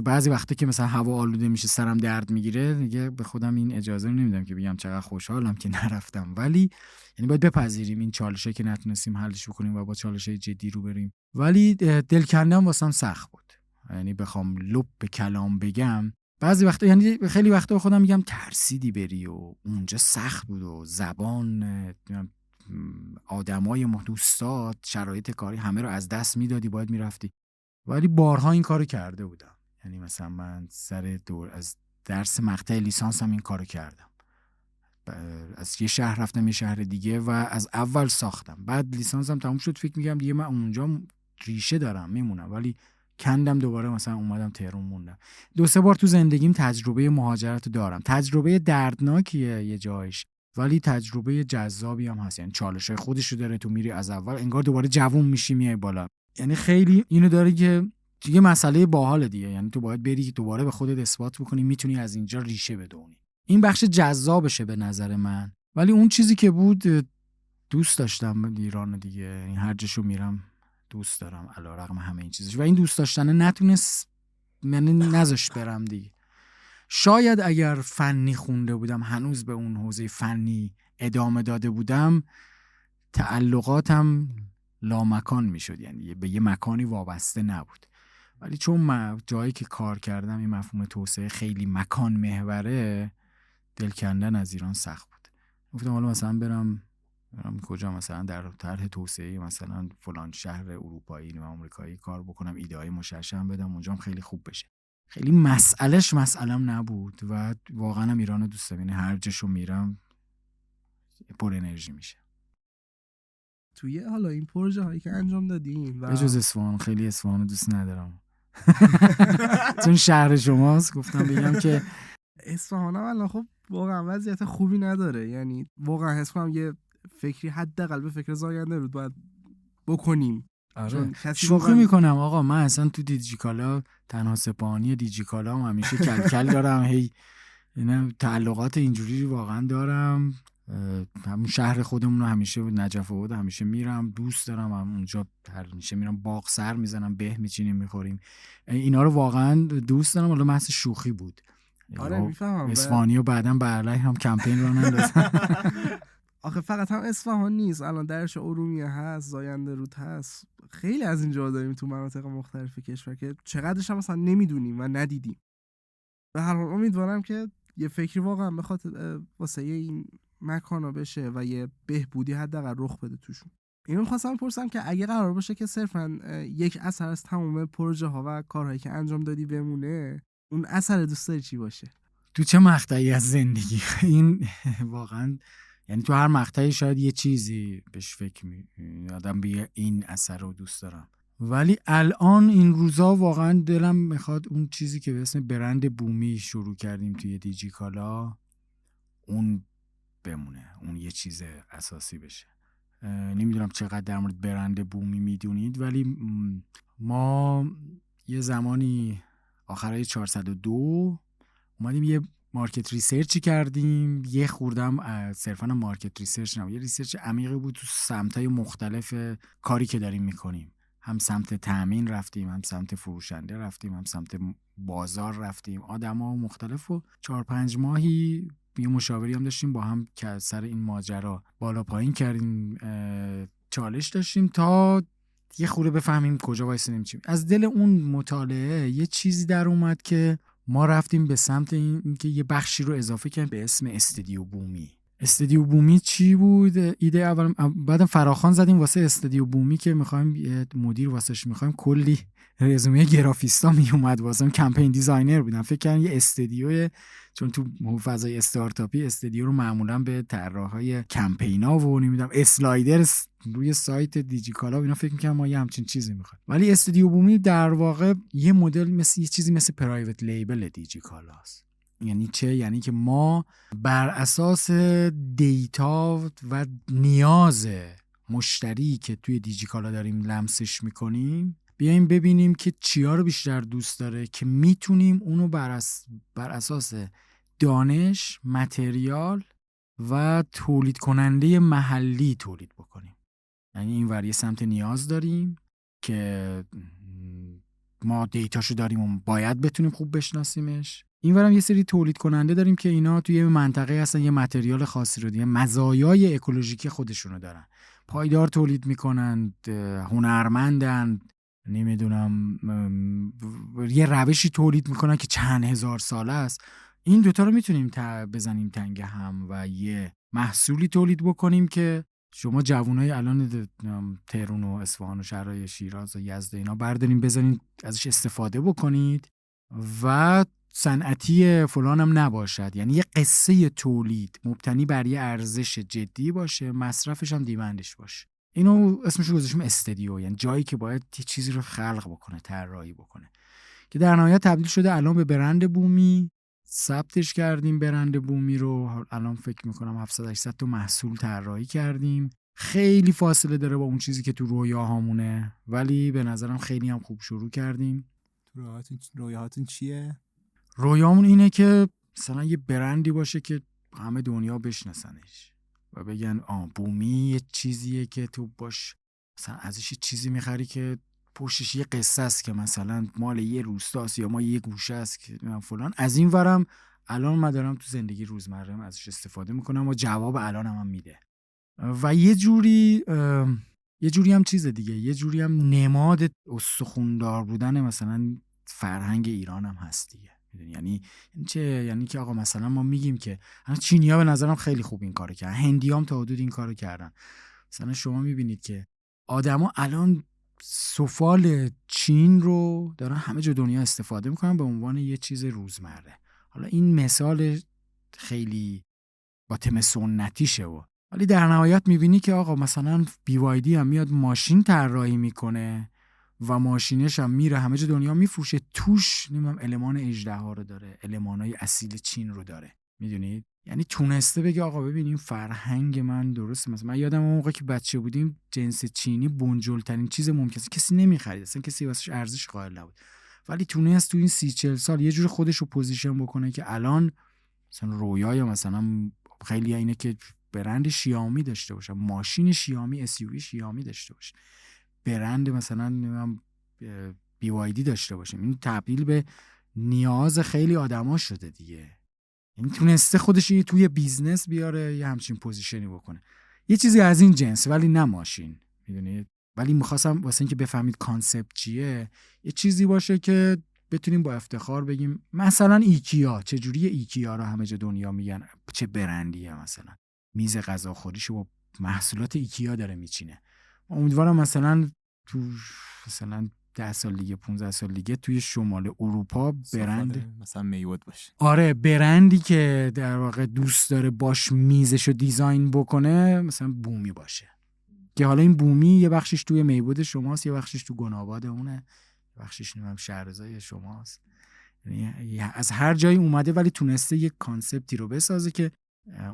بعضی وقتا که مثلا هوا آلوده میشه سرم درد میگیره دیگه به خودم این اجازه رو نمیدم که بگم چقدر خوشحالم که نرفتم. ولی یعنی باید بپذیریم این چالشه که نتونستیم حلش بکنیم و با چالشه جدی رو بریم. ولی دلکندم واسم سخت بود. یعنی بخوام لب به کلام بگم بعضی وقتا، یعنی خیلی وقتا به خودم میگم ترسیدی بری و اونجا سخت بود و زبان، آدمای دوستات، شرایط کاری همه رو از دست میدادی، باید میرفتی. ولی بارها این کارو کرده بودم. یعنی مثلا من سر از درس مقطع لیسانسم این کارو کردم. از یه شهر رفتم یه شهر دیگه و از اول ساختم. بعد لیسانسم تموم شد، فکر میگم دیگه من اونجا ریشه دارم میمونم، ولی کندم دوباره مثلا اومدم تهران موندم. 2-3 بار تو زندگیم تجربه مهاجرت دارم. تجربه دردناکیه یه جایش، ولی تجربه جذابی هم هست. یعنی چالشای خودشو داره. تو میری از اول انگار دوباره جوون میشی میای بالا. یعنی خیلی اینو داره که دیگه مسئله باحال دیگه. یعنی تو باید بری دوباره به خودت اثبات بکنی میتونی از اینجا ریشه بدونی. این بخش جذابشه به نظر من. ولی اون چیزی که بود، دوست داشتم ایران دیگه. یعنی هر جاشو میرم دوست دارم علیرغم همه این چیزش. و این دوست داشتن نتونست من نذاشت برم دیگه. شاید اگر فنی خونده بودم، هنوز به اون حوزه فنی ادامه داده بودم، تعلقاتم لامکان میشد. یعنی به یه مکانی وابسته نبود. ولی چون جایی که کار کردم این مفهوم توسعه خیلی مکان محوره، دل کندن از ایران سخت بود. گفتم حالا مثلا برم کجا، مثلا در طرح توسعه مثلا فلان شهر اروپایی و آمریکایی کار بکنم، ایده های مشعشع بدم اونجا خیلی خوب بشه. خیلی مسئله‌ام نبود و واقعا هم ایران رو دوست دارم. یعنی هر جاشو میرم پر انرژی میشه. توی حالا این پروژه هایی که انجام دادیم و به جز اصفهان، خیلی اصفهان رو دوست ندارم چون شهر شماست. گفتم بگم که اصفهان هم الان خب واقعا وضعیت خوبی نداره. یعنی واقعا حس کنم یه فکری حداقل به فکر زاینده رو باید بکنیم. آره شوخی میکنم آقا. من اصلا تو دیجیکالا تنها سپاهانی دیجیکالا هم همیشه کلکل دارم. هی اینا تعلقات اینجوری واقعا دارم. همون شهر خودمون رو همیشه نجف آباد همیشه میرم، دوست دارم. اونجا همیشه میرم باغ سر میزنم، به میچینیم میخوریم. اینا رو واقعا دوست دارم. حالا محض شوخی بود. آره میفهمم. اسپانیا بعداً برای هم کمپین رو انداختن. آخه فقط هم اصفهان نیست، الان درش ارومیه هست، زاینده رود هست، خیلی از اینجا داریم تو مناطق مختلف کشور که چقدرش هم مثلا نمیدونیم و ندیدیم. به هر حال امیدوارم که یه فکری واقعا بخاطر واسه این مکانا بشه و یه بهبودی حداقل رخ بده توشون. اینو خواستم بپرسم که اگه قرار باشه که صرفاً یک اثر از تمام پروژه ها و کارهایی که انجام دادی بمونه، اون اثر دوست داری چی باشه؟ تو چه مقطعی از زندگی؟ این واقعا یعنی تو هر مقطعی شاید یه چیزی بهش فکر آدم به این اثر رو دوست دارم، ولی الان این روزا واقعا دلم میخواد اون چیزی که به اسم برند بومی شروع کردیم توی دیجیکالا اون بمونه، اون یه چیز اساسی بشه. نمیدونم چقدر در مورد برند بومی میدونید، ولی ما یه زمانی آخرای 402 اومدیم یه مارکت ریسرچی کردیم، یه خوردم صرفاً مارکت ریسرچ نبود، یه ریسرچ عمیقی بود تو سمت‌های مختلف کاری که داریم میکنیم. هم سمت تامین رفتیم، هم سمت فروشنده رفتیم، هم سمت بازار رفتیم، آدم‌ها مختلف و 4-5 ماهی یه مشاوری هم داشتیم با هم که سر این ماجرا بالا پایین کردیم، چالش داشتیم تا یه خورده بفهمیم کجا وایسیم چی. از دل اون مطالعه یه چیزی در اومد که ما رفتیم به سمت این که یه بخشی رو اضافه کردیم به اسم استودیو بومی. استودیو بومی چی بود؟ ایده اول بعدم فراخوان زدیم واسه استودیو بومی که می‌خوایم یه مدیر واسش می‌خوایم، کلی رزومه گرافیستا میومد واسه کمپین دیزاینر بودم. فکر کردم یه استودیو، چون تو فضای استارتاپی استودیو رو معمولا به طراحای کمپینا و نمیدونم اسلایدر روی سایت دیجیکالا اینا فکر می‌کردم ما یه همچین چیزی می‌خوایم، ولی استودیو بومی در واقع یه مدل مثل یه چیزی مثل پرایوت لیبل دیجیکالاست. یعنی چه؟ یعنی که ما بر اساس دیتا و نیاز مشتری که توی دیجیکالا داریم لمسش میکنیم بیایم ببینیم که چیا رو بیشتر دوست داره که میتونیم اونو بر اساس دانش، متریال و تولید کننده محلی تولید بکنیم. یعنی این ور یه سمت نیاز داریم که ما دیتاشو داریم و باید بتونیم خوب بشناسیمش، این ورم یه سری تولید کننده داریم که اینا توی منطقه هستن، یه متریال خاصی رو دیگه مزایای اکولوژیکی خودشونو دارن، پایدار تولید میکنن، هنرمندن، نمیدونم یه روشی تولید میکنن که چند هزار ساله است. این دوتا رو میتونیم بزنیم تنگ هم و یه محصولی تولید بکنیم که شما جوانای الان تهران و اصفهان و شهرهای شیراز و یزد اینا بردارین بزنین ازش استفاده بکنید و صنعتی فلان هم نباشد. یعنی یه قصه تولید مبتنی بر یه ارزش جدی باشه، مصرفش هم دیمندش باشه. اینو اسمش رو گذاشتیم استودیو، یعنی جایی که باید یه چیزی رو خلق بکنه، طراحی بکنه، که در نهایت تبدیل شده الان به برند بومی. ثبتش کردیم برند بومی رو، الان فکر میکنم 700-800 تا محصول طراحی کردیم. خیلی فاصله داره با اون چیزی که تو رویاهامونه، ولی به نظرم خیلی هم خوب شروع کردیم. رویاهاتون چیه؟ رویامون اینه که مثلا یه برندی باشه که همه دنیا بشناسنش و بگن بومی یه چیزیه که تو باش مثلا ازش یه چیزی میخری که پشتش یه قصه است که مثلا مال یه روستاست یا ما یه گوشه است که فلان. از این ورم الان من دارم تو زندگی روزمره‌ام ازش استفاده میکنم و جواب الان هم میده و یه جوری هم چیز دیگه، یه جوری هم نماد استخوندار بودن مثلا فرهنگ ایران هم هست دیگه. یعنی چه؟ یعنی که آقا مثلا ما میگیم که چینی‌ها به نظرم خیلی خوب این کارو کردن، هندیام تا حدود این کارو کردن. مثلا شما میبینید که آدما الان سفال چین رو دارن همه جا دنیا استفاده میکنن به عنوان یه چیز روزمره. حالا این مثال خیلی با تم سنتیشه ولی در نهایت میبینی که آقا مثلا BYD هم میاد ماشین طراحی میکنه و ماشینش هم میره همه جا دنیا میفروشه، توش نمیدونم المان اژدها رو داره، المانای اصیل چین رو داره. میدونید؟ یعنی تونسته بگه آقا ببینیم فرهنگ من درسته. مثلا من یادم اون موقع که بچه بودیم جنس چینی بنجل‌ترین چیز ممکنه، کسی نمیخرید، اصلا کسی واسش ارزش قائل نبود، ولی تونست تو این 30-40 سال یه جور خودش رو پوزیشن بکنه که الان مثلا رویای مثلا خیلی اینه که برند شیائومی داشته باشه، ماشین شیائومی، SUV شیائومی داشته باشه، برند مثلا BYD داشته باشه. این تبدیل به نیاز خیلی آدما شده دیگه. یعنی تونسته خودش یه توی بیزنس بیاره، یه همچین پوزیشنی بکنه، یه چیزی از این جنس، ولی نه ماشین، میدونید. ولی میخواستم واسه اینکه بفهمید کانسپت چیه، یه چیزی باشه که بتونیم با افتخار بگیم مثلا ایکیا، چجوری ایکیا رو همه جا دنیا میگن چه برندیه، مثلا میز غذاخوریشو با محصولات ایکیا داره میچینه. امیدوارم مثلا تو مثلا 10 سال دیگه 15 سال دیگه توی شمال اروپا برند مثلا میوت باشه. آره، برندی که در واقع دوست داره باش میزشو دیزاین بکنه مثلا بومی باشه، که حالا این بومی یه بخشش توی میبود شماست، یه بخشش تو گناباد اونه، یه بخشش نمیم شهرزای شماست. یعنی از هر جایی اومده ولی تونسته یک کانسپتی رو بسازه که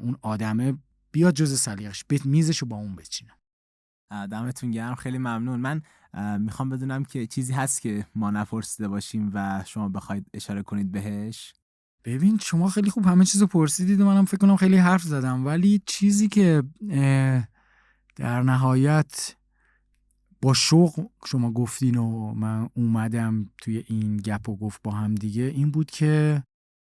اون آدمه بیاد جز سلیقش، میزشو با اون بچینه. دمتون گرم، خیلی ممنون. من میخوام بدونم که چیزی هست که ما نپرسیده باشیم و شما بخواید اشاره کنید بهش. ببین شما خیلی خوب همه چیزو پرسیدید و منم فکر کنم خیلی حرف زدم، ولی چیزی که در نهایت با شوق شما گفتین و من اومدم توی این گپ و گفت با هم دیگه، این بود که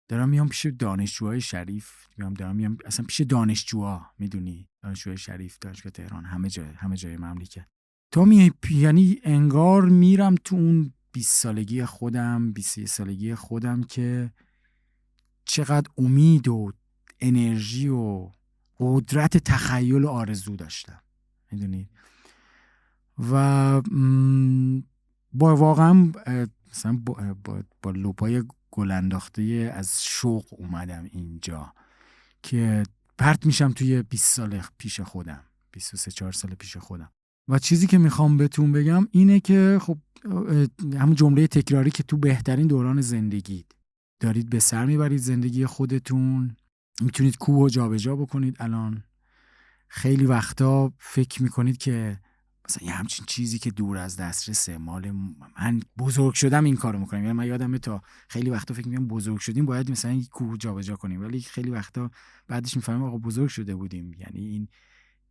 دارم میام پیش دانشجوهای شریف، دارم اصلا پیش دانشجوها، میدونی، دانشجوهای شریف، دانشگاه تهران، همه جای مملکت. یعنی انگار میرم تو اون 20 سالگی خودم، 21 سالگی خودم که چقدر امید و انرژی و قدرت تخیل و آرزو داشتم، میدونی. و با واقعا مثلا با لپای گل انداخته از شوق اومدم اینجا که پرت میشم توی 20 سال پیش خودم، 23-4 سال پیش خودم. و چیزی که میخوام بهتون بگم اینه که خب همون جمله تکراری که تو بهترین دوران زندگی دارید به سر میبرید زندگی خودتون، میتونید کوه و جابجا بکنید. الان خیلی وقتا فکر میکنید که مثلا یه همچین چیزی که دور از دسترسه، مال من بزرگ شدم این کارو میکنم. یعنی من یادمه تا خیلی وقتا فکر میکنم بزرگ شدیم باید مثلا یک کوه جابجا کنیم، ولی خیلی وقتا بعدش میفهمیم آقا بزرگ شده بودیم. یعنی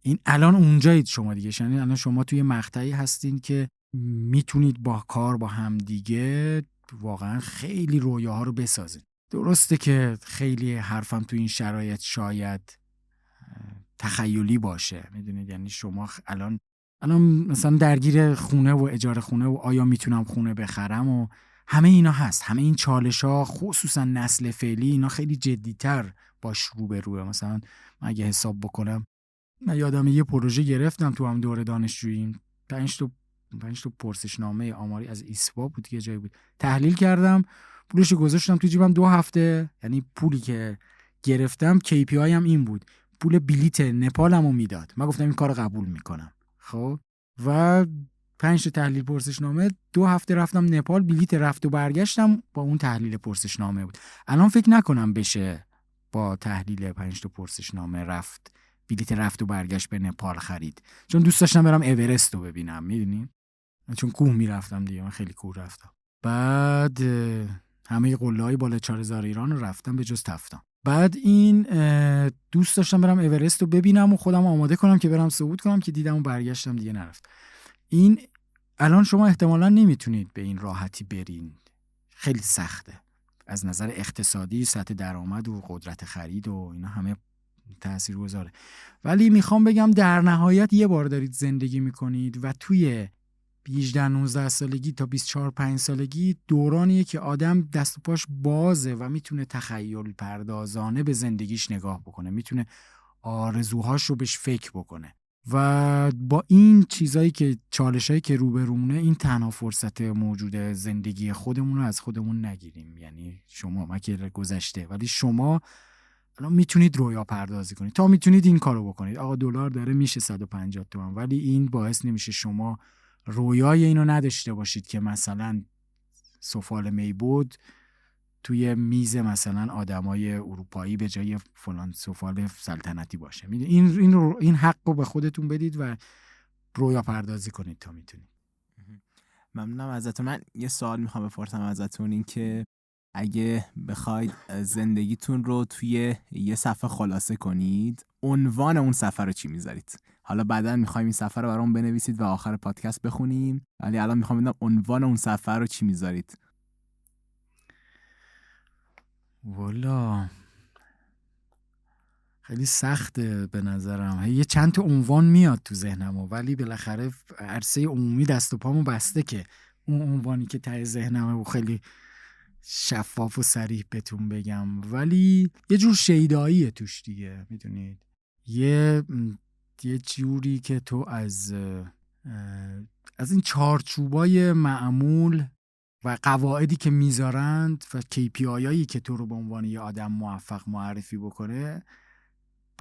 این الان اونجایید شما دیگه، یعنی الان شما توی مقطعی هستین که میتونید با کار با هم دیگه واقعا خیلی رویاها رو بسازید. درسته که خیلی حرفم تو این شرایط شاید تخیلی باشه، میدونید، یعنی شما الان مثلا درگیر خونه و اجاره خونه و آیا میتونم خونه بخرم و همه اینا هست، همه این چالش‌ها خصوصا نسل فعلی اینا خیلی جدی‌تر باش روبروه. مثلا من اگه حساب بکنم، من یادم یه پروژه گرفتم تو هم دوره دانشجویی، 5 تا پرسشنامه آماری از ایسوا بود که جایی بود، تحلیل کردم، پولش گذاشتم تو جیبم 2 هفته. یعنی پولی که گرفتم KPI هم این بود، پول بلیت نپالمو میداد. من گفتم این کارو قبول میکنم. خب و 5 تا تحلیل پرسشنامه، 2 هفته رفتم نپال، بلیت رفت و برگشتم با اون تحلیل پرسشنامه بود. الان فکر نکنم بشه با تحلیل 5 تا پرسشنامه بلیت رفت و برگشت به نپال خرید، چون دوست داشتم برم اورست رو ببینم، میدونی، چون کوه میرفتم دیگه، من خیلی کوه رفتم. بعد همه قله‌های بالا 4000 ایران رو رفتم به جز تفتان. بعد این دوست داشتم برم اورست رو ببینم و خودم آماده کنم که برم صعود کنم، که دیدم و برگشتم دیگه نرفت. این الان شما احتمالاً نمیتونید به این راحتی برین، خیلی سخته از نظر اقتصادی، سطح درآمد و قدرت خرید و اینا همه تأثیر گذاره. ولی میخوام بگم در نهایت یه بار دارید زندگی میکنید و توی 18-19 سالگی تا 24-25 سالگی دورانیه که آدم دست و پاش بازه و میتونه تخیل پردازانه به زندگیش نگاه بکنه، میتونه آرزوهاش رو بهش فکر بکنه. و با این چیزایی که چالشایی که روبرومونه، این تنها فرصت موجود زندگی خودمون رو از خودمون نگیریم. یعنی شما مکر گذشته، ولی شما الان میتونید رویا پردازی کنید، تا میتونید این کارو بکنید. آقا دلار داره میشه 150 تومن، ولی این باعث نمیشه شما رویای اینو نداشته باشید که مثلا سفال میبود توی میز مثلا آدمای اروپایی به جای فلان سفال سلطنتی باشه. این حقو به خودتون بدید و رویا پردازی کنید تا میتونید. ممنونم ازتون. من یه سوال میخوام بپرسم ازتون، این که اگه بخواید زندگیتون رو توی یه صفحه خلاصه کنید، عنوان اون صفحه رو چی میذارید؟ حالا بعداً میخوایم این صفحه رو برام بنویسید و آخر پادکست بخونیم، ولی الان میخوام بدونم عنوان اون صفحه رو چی میذارید؟ والا خیلی سخته به نظرم. یه چند تا عنوان میاد تو ذهنم ولی بالاخره عرصه عمومی دست و پامو بسته که اون عنوانی که ته ذهنمه و خیلی شفاف و صریح بهتون بگم، ولی یه جور شیداییه توش دیگه، میدونید، یه جوری که تو از این چارچوبای معمول و قواعدی که میذارند و KPI هایی که تو رو به عنوان یه آدم موفق معرفی بکنه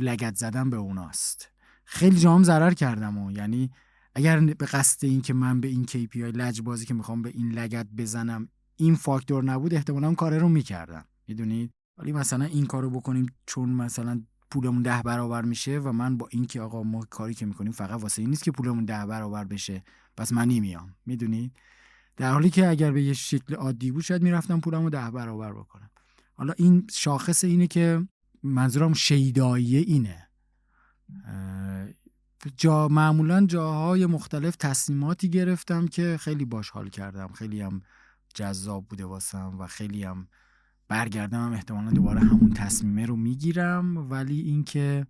لگد زدن به اوناست. خیلی جام ضرر کردم یعنی اگر به قصد این که من به این KPI لجبازی که میخوام به این لگد بزنم این فاکتور نبود، احتمالاً اون کار رو میکردم، میدونید. ولی مثلا این کارو بکنیم چون مثلا پولمون 10 برابر میشه و من با این که آقا ما کاری که میکنیم فقط واسه این نیست که پولمون 10 برابر بشه پس من نمیام، میدونید، در حالی که اگر به یه شکل عادی بود شاید میرفتم پولمو 10 برابر بکنم. حالا این شاخص اینه که منظورم شیداییه اینه. معمولا جاهای مختلف تصمیماتی گرفتم که خیلی باش حال کردم، خیلی هم جذاب بوده واسم و خیلی هم برگردم هم احتمالا دوباره همون تصمیمه رو میگیرم، ولی این که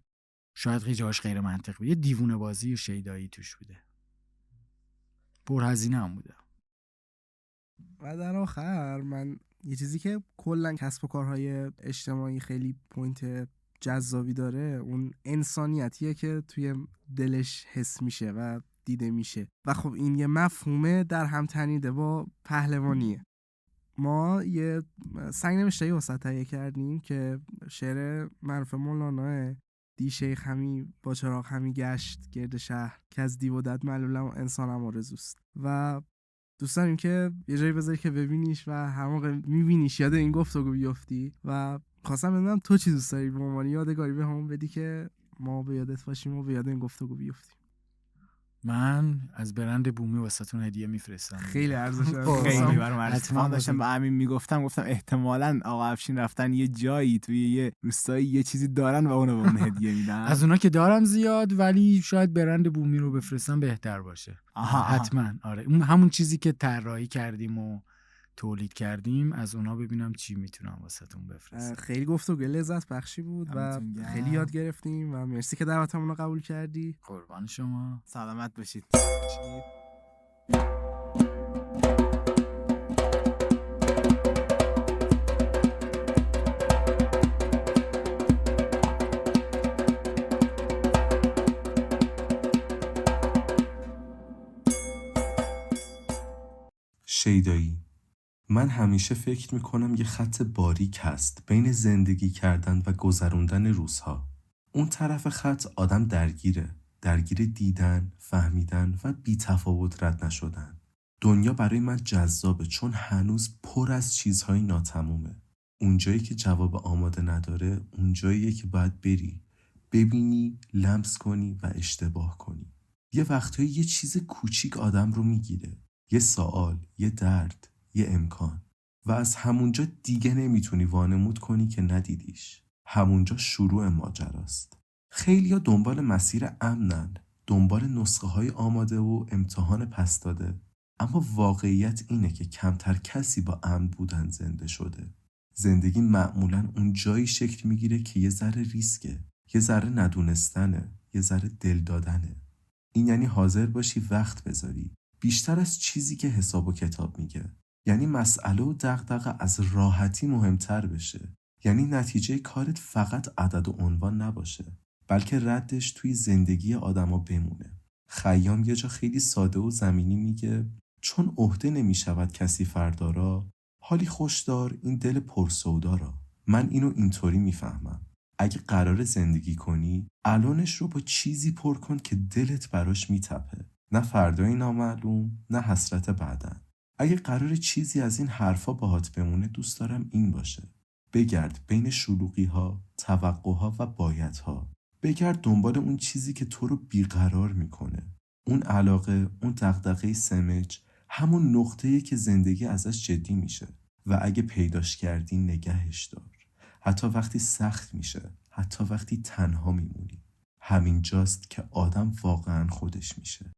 شاید خیلی جاش غیر منطقی، یه دیوونه بازی و شیدایی توش بوده، پرهزینه هم بوده. و در آخر من یه چیزی که کلا کسب و کارهای اجتماعی خیلی پوینت جذابی داره اون انسانیتیه که توی دلش حس میشه و دیده میشه و خب این یه مفهومه در هم تنیده با پهلوانیه. ما یه سنگ نوشته‌ای واسه تهیه کردیم که شعر معروف مولاناه دی شیخ همی با چراغ همی گشت گرد شهر که از دیو دد معلولم و انسانم آرزوست و دوست داریم که یه جایی بذاری که ببینیش و هر موقع میبینیش یاد این گفتگو بیفتی و خواستم بدونم تو چی دوست داری به عنوان یادگاری به همون بدی که ما به یادت باشیم و به یاد این گفتگو بیفتیم. من از برند بومی واسهتون هدیه میفرستم. خیلی ارزش خیلی برام ارزش. حتما داشتم با امین میگفتم احتمالاً آقا افشین رفتن یه جایی توی یه روستایی یه چیزی دارن و اونو به اون هدیه میدن. از اونا که دارم زیاد، ولی شاید برند بومی رو بفرستم بهتر باشه. حتما آره، اون همون چیزی که طراحی کردیم و تولید کردیم از اونا ببینم چی میتونم واسهتون بفرستم. خیلی گفتگو لذت بخشی بود و خیلی یاد گرفتیم و مرسی که دعوتمون رو قبول کردی. قربان شما. سلامت باشید. شیدایی. من همیشه فکر میکنم یه خط باریک هست بین زندگی کردن و گذروندن روزها. اون طرف خط آدم درگیر دیدن، فهمیدن و بی تفاوت رد نشدن. دنیا برای من جذابه چون هنوز پر از چیزهای ناتمومه. اونجایی که جواب آماده نداره، اونجاییه که باید بری، ببینی، لمس کنی و اشتباه کنی. یه وقتایی یه چیز کوچیک آدم رو میگیره. یه سوال، یه درد، یه امکان و از همونجا دیگه نمیتونی وانمود کنی که ندیدیش. همونجا شروع ماجراست. خیلیا دنبال مسیر امنن، دنبال نسخه های آماده و امتحان پس داده، اما واقعیت اینه که کمتر کسی با امن بودن زنده شده. زندگی معمولاً اون جایی شکل میگیره که یه ذره ریسکه، یه ذره ندونستنه، یه ذره دل دادنه. این یعنی حاضر باشی وقت بذاری بیشتر از چیزی که حساب و کتاب میگه. یعنی مسئله و دغدغه از راحتی مهمتر بشه. یعنی نتیجه کارت فقط عدد و عنوان نباشه، بلکه ردش توی زندگی آدما بمونه. خیام یه جا خیلی ساده و زمینی میگه چون عهده نمیشود کسی فردا را، حالی خوشدار این دل پرسودا را. من اینو اینطوری میفهمم. اگه قرار زندگی کنی، الانش رو با چیزی پر کن که دلت براش میتپه. نه فردای نامعلوم، نه حسرت بعدن. اگه قرار چیزی از این حرفا باهات بمونه، دوست دارم این باشه. بگرد بین شلوغی‌ها، توقع‌ها و بایدها. بگرد دنبال اون چیزی که تو رو بیقرار میکنه. اون علاقه، اون دغدغه سمج، همون نقطه‌ای که زندگی ازش جدی میشه. و اگه پیداش کردی نگهش دار. حتی وقتی سخت میشه، حتی وقتی تنها میمونی. همین جاست که آدم واقعا خودش میشه.